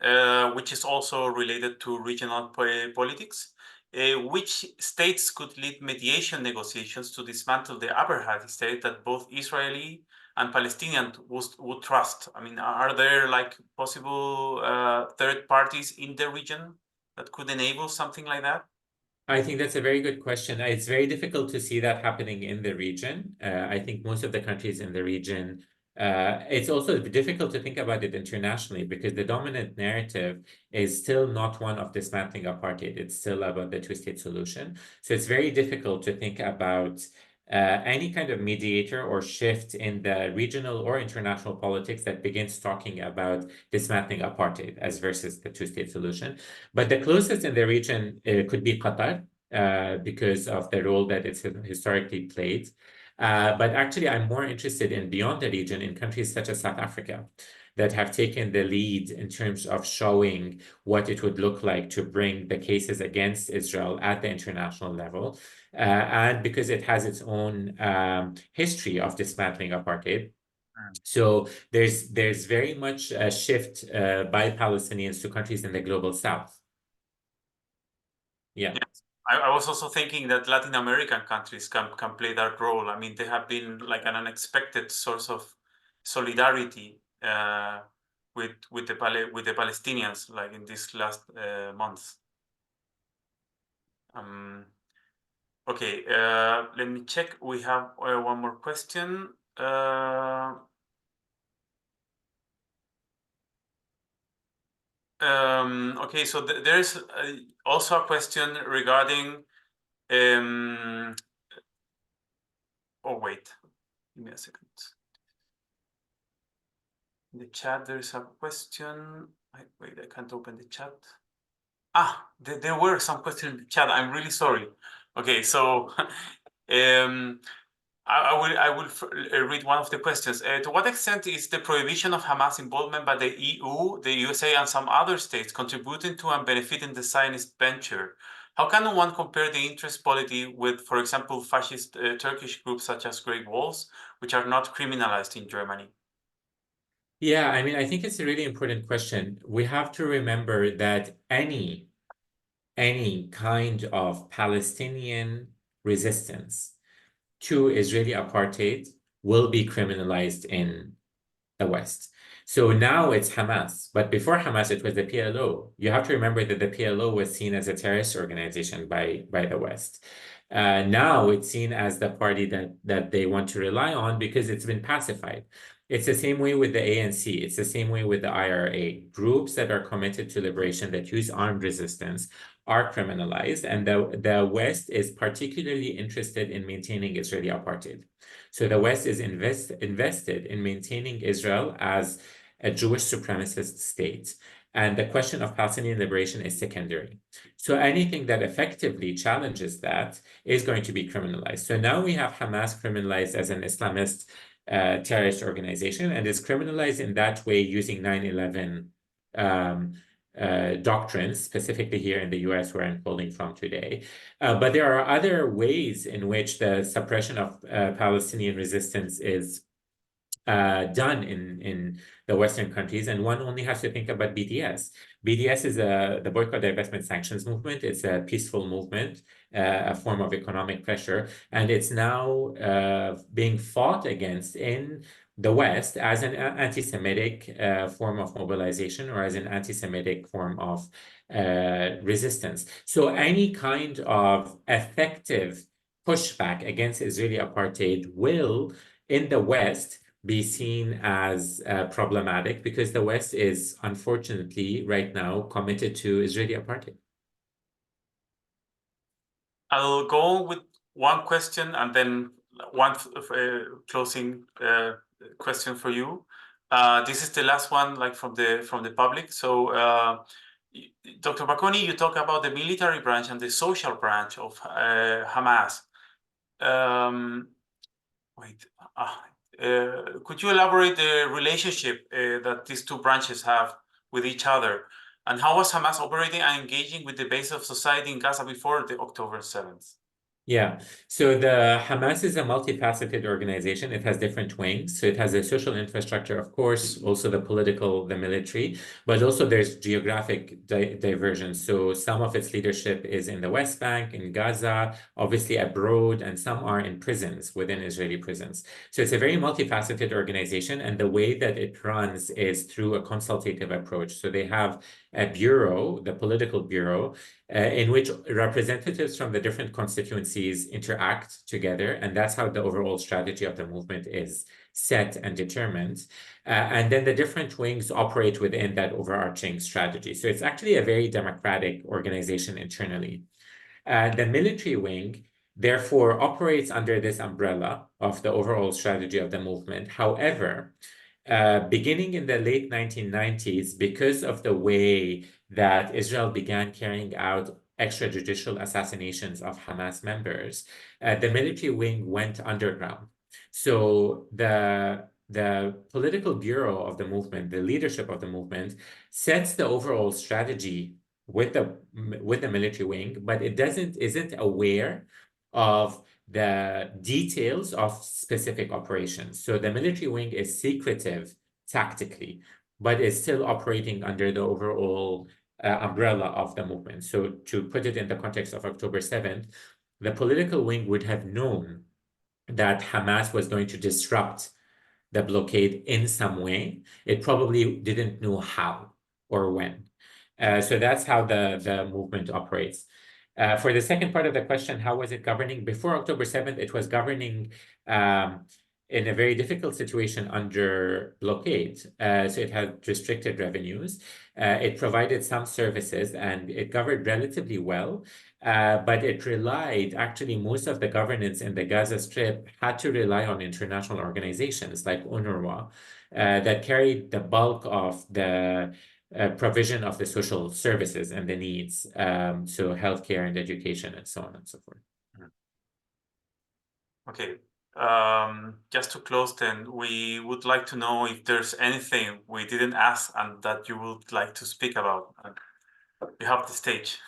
which is also related to regional politics. Which states could lead mediation negotiations to dismantle the apartheid state that both Israeli and Palestinian would trust? I mean, are there like possible third parties in the region that could enable something like that? I think that's a very good question. It's very difficult to see that happening in the region. I think most of the countries in the region, it's also difficult to think about it internationally because the dominant narrative is still not one of dismantling apartheid. It's still about the two-state solution. So it's very difficult to think about any kind of mediator or shift in the regional or international politics that begins talking about dismantling apartheid as versus the two-state solution. But the closest in the region could be Qatar because of the role that it's historically played. But actually, I'm more interested in beyond the region in countries such as South Africa that have taken the lead in terms of showing what it would look like to bring the cases against Israel at the international level. And because it has its own history of dismantling apartheid. So there's very much a shift by Palestinians to countries in the global south. Yeah. Yes. I was also thinking that Latin American countries can play that role. I mean, they have been like an unexpected source of solidarity with the Palestinians, like in these last months. Okay, let me check. We have one more question. Okay, so there's also a question regarding. Oh wait, give me a second. In the chat, there is a question. Wait, I can't open the chat. There were some questions in the chat. I'm really sorry. Okay, so I will read one of the questions. To what extent is the prohibition of Hamas involvement by the EU, the USA, and some other states contributing to and benefiting the Zionist venture? How can one compare the interest polity with, for example, fascist Turkish groups such as Great Walls, which are not criminalized in Germany? Yeah, I mean, I think it's a really important question. We have to remember that any kind of Palestinian resistance to Israeli apartheid will be criminalized in the West. So now it's Hamas, but before Hamas, it was the PLO. You have to remember that the PLO was seen as a terrorist organization by the West. Now it's seen as the party that they want to rely on because it's been pacified. It's the same way with the ANC. It's the same way with the IRA. Groups that are committed to liberation that use armed resistance are criminalized, and the West is particularly interested in maintaining Israeli apartheid. So the West is invested in maintaining Israel as a Jewish supremacist state. And the question of Palestinian liberation is secondary. So anything that effectively challenges that is going to be criminalized. So now we have Hamas criminalized as an Islamist terrorist organization, and is criminalized in that way using 9/11 doctrines, specifically here in the US, where I'm calling from today. But there are other ways in which the suppression of Palestinian resistance is done in the Western countries, and one only has to think about BDS. BDS is the Boycott, Divestment, Sanctions movement. It's a peaceful movement, a form of economic pressure, and it's now being fought against in the West as an anti-Semitic form of mobilization or as an anti-Semitic form of resistance. So any kind of effective pushback against Israeli apartheid will, in the West, be seen as problematic because the West is unfortunately right now committed to Israeli apartheid. I'll go with one question and then one closing question for you. This is the last one, like from the public. So, Dr. Baconi, you talk about the military branch and the social branch of Hamas. Could you elaborate the relationship that these two branches have with each other? And how was Hamas operating and engaging with the base of society in Gaza before the October 7th? Yeah, so the Hamas is a multifaceted organization. It has different wings. So it has a social infrastructure, of course, also the political, the military, but also there's geographic divergence. So some of its leadership is in the West Bank, in Gaza, obviously abroad, and some are in prisons, within Israeli prisons. So it's a very multifaceted organization, and the way that it runs is through a consultative approach. So they have a bureau, the political bureau, in which representatives from the different constituencies interact together. And that's how the overall strategy of the movement is set and determined. And then the different wings operate within that overarching strategy. So it's actually a very democratic organization internally. The military wing, therefore, operates under this umbrella of the overall strategy of the movement. However, beginning in the late 1990s, because of the way that Israel began carrying out extrajudicial assassinations of Hamas members, the military wing went underground. So the political bureau of the movement, the leadership of the movement, sets the overall strategy with the military wing, but it isn't aware of the details of specific operations. So the military wing is secretive tactically, but is still operating under the overall umbrella of the movement. So to put it in the context of October 7th, the political wing would have known that Hamas was going to disrupt the blockade in some way. It probably didn't know how or when. So that's how the movement operates. For the second part of the question, how was it governing? Before October 7th, it was governing in a very difficult situation under blockade. So it had restricted revenues. It provided some services and it governed relatively well. But it relied, actually, most of the governance in the Gaza Strip had to rely on international organizations like UNRWA that carried the bulk of the provision of the social services and the needs, so healthcare and education and so on and so forth. Okay. Just to close then, we would like to know if there's anything we didn't ask and that you would like to speak about. You have the stage.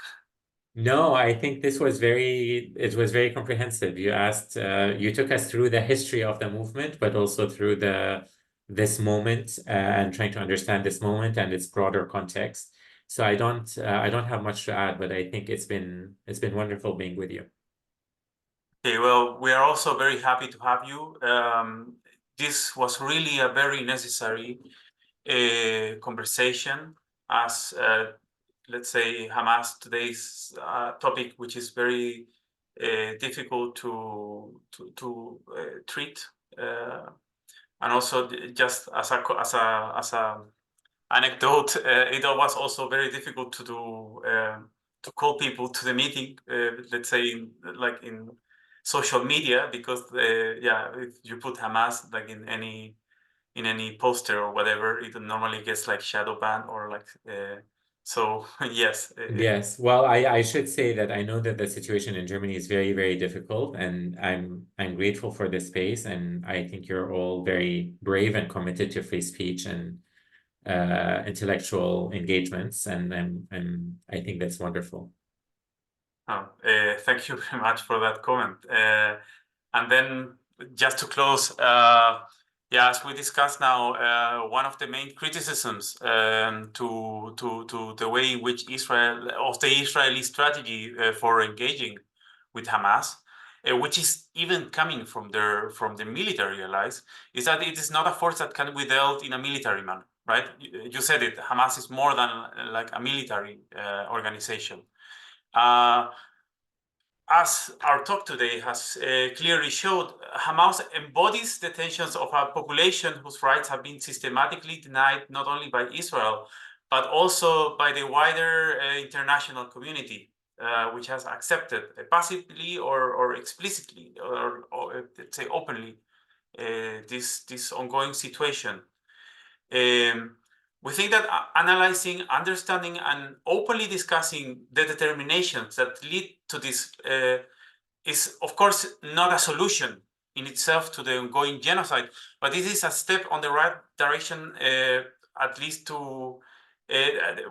No, I think it was very comprehensive. You took us through the history of the movement, but also through this moment and trying to understand this moment and its broader context. So I don't have much to add, but I think it's been wonderful being with you. Okay, well, we are also very happy to have you. This was really a very necessary conversation as, let's say, Hamas today's topic, which is very difficult to treat, and also just as a anecdote, it was also very difficult to do to call people to the meeting, let's say, in social media, because if you put Hamas like in any poster or whatever, it normally gets like shadow banned or like so yes. Yes. Well, I should say that I know that the situation in Germany is very, very difficult, and I'm grateful for this space, and I think you're all very brave and committed to free speech and intellectual engagements, and I think that's wonderful. Thank you very much for that comment. And then just to close, as we discussed now, one of the main criticisms to the way in which the Israeli strategy for engaging with Hamas, which is even coming from the military allies, is that it is not a force that can be dealt in a military manner, right? You said it. Hamas is more than like a military organization. As our talk today has clearly showed, Hamas embodies the tensions of a population whose rights have been systematically denied not only by Israel, but also by the wider international community, which has accepted passively or explicitly, or let's say openly, this ongoing situation. We think that analyzing, understanding, and openly discussing the determinations that lead to this is, of course, not a solution in itself to the ongoing genocide, but it is a step on the right direction, at least to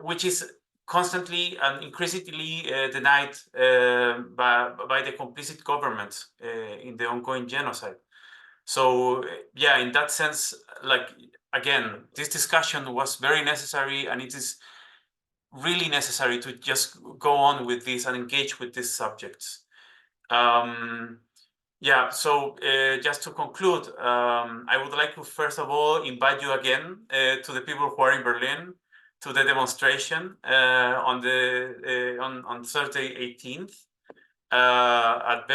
which is constantly and increasingly denied by the complicit governments in the ongoing genocide. So in that sense, like, again, this discussion was very necessary, and it is really necessary to just go on with this and engage with these subjects. So just to conclude, I would like to first of all invite you again to the people who are in Berlin to the demonstration on Thursday 18th. At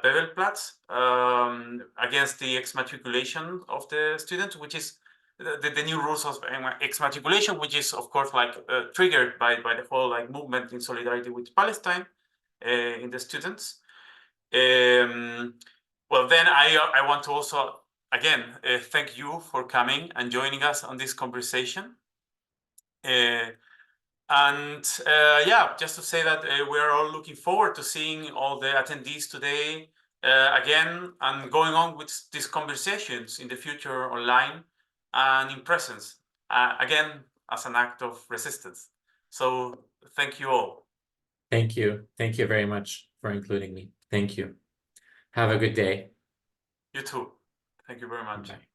Bevelplatz against the exmatriculation of the students, which is the new rules of exmatriculation, which is, of course, like triggered by the whole like movement in solidarity with Palestine in the students. Well, then I want to also again thank you for coming and joining us on this conversation. And yeah, just to say that we're all looking forward to seeing all the attendees today again, and going on with these conversations in the future online and in presence, again, as an act of resistance. So thank you all. Thank you. Thank you very much for including me. Thank you. Have a good day. You too. Thank you very much. Bye.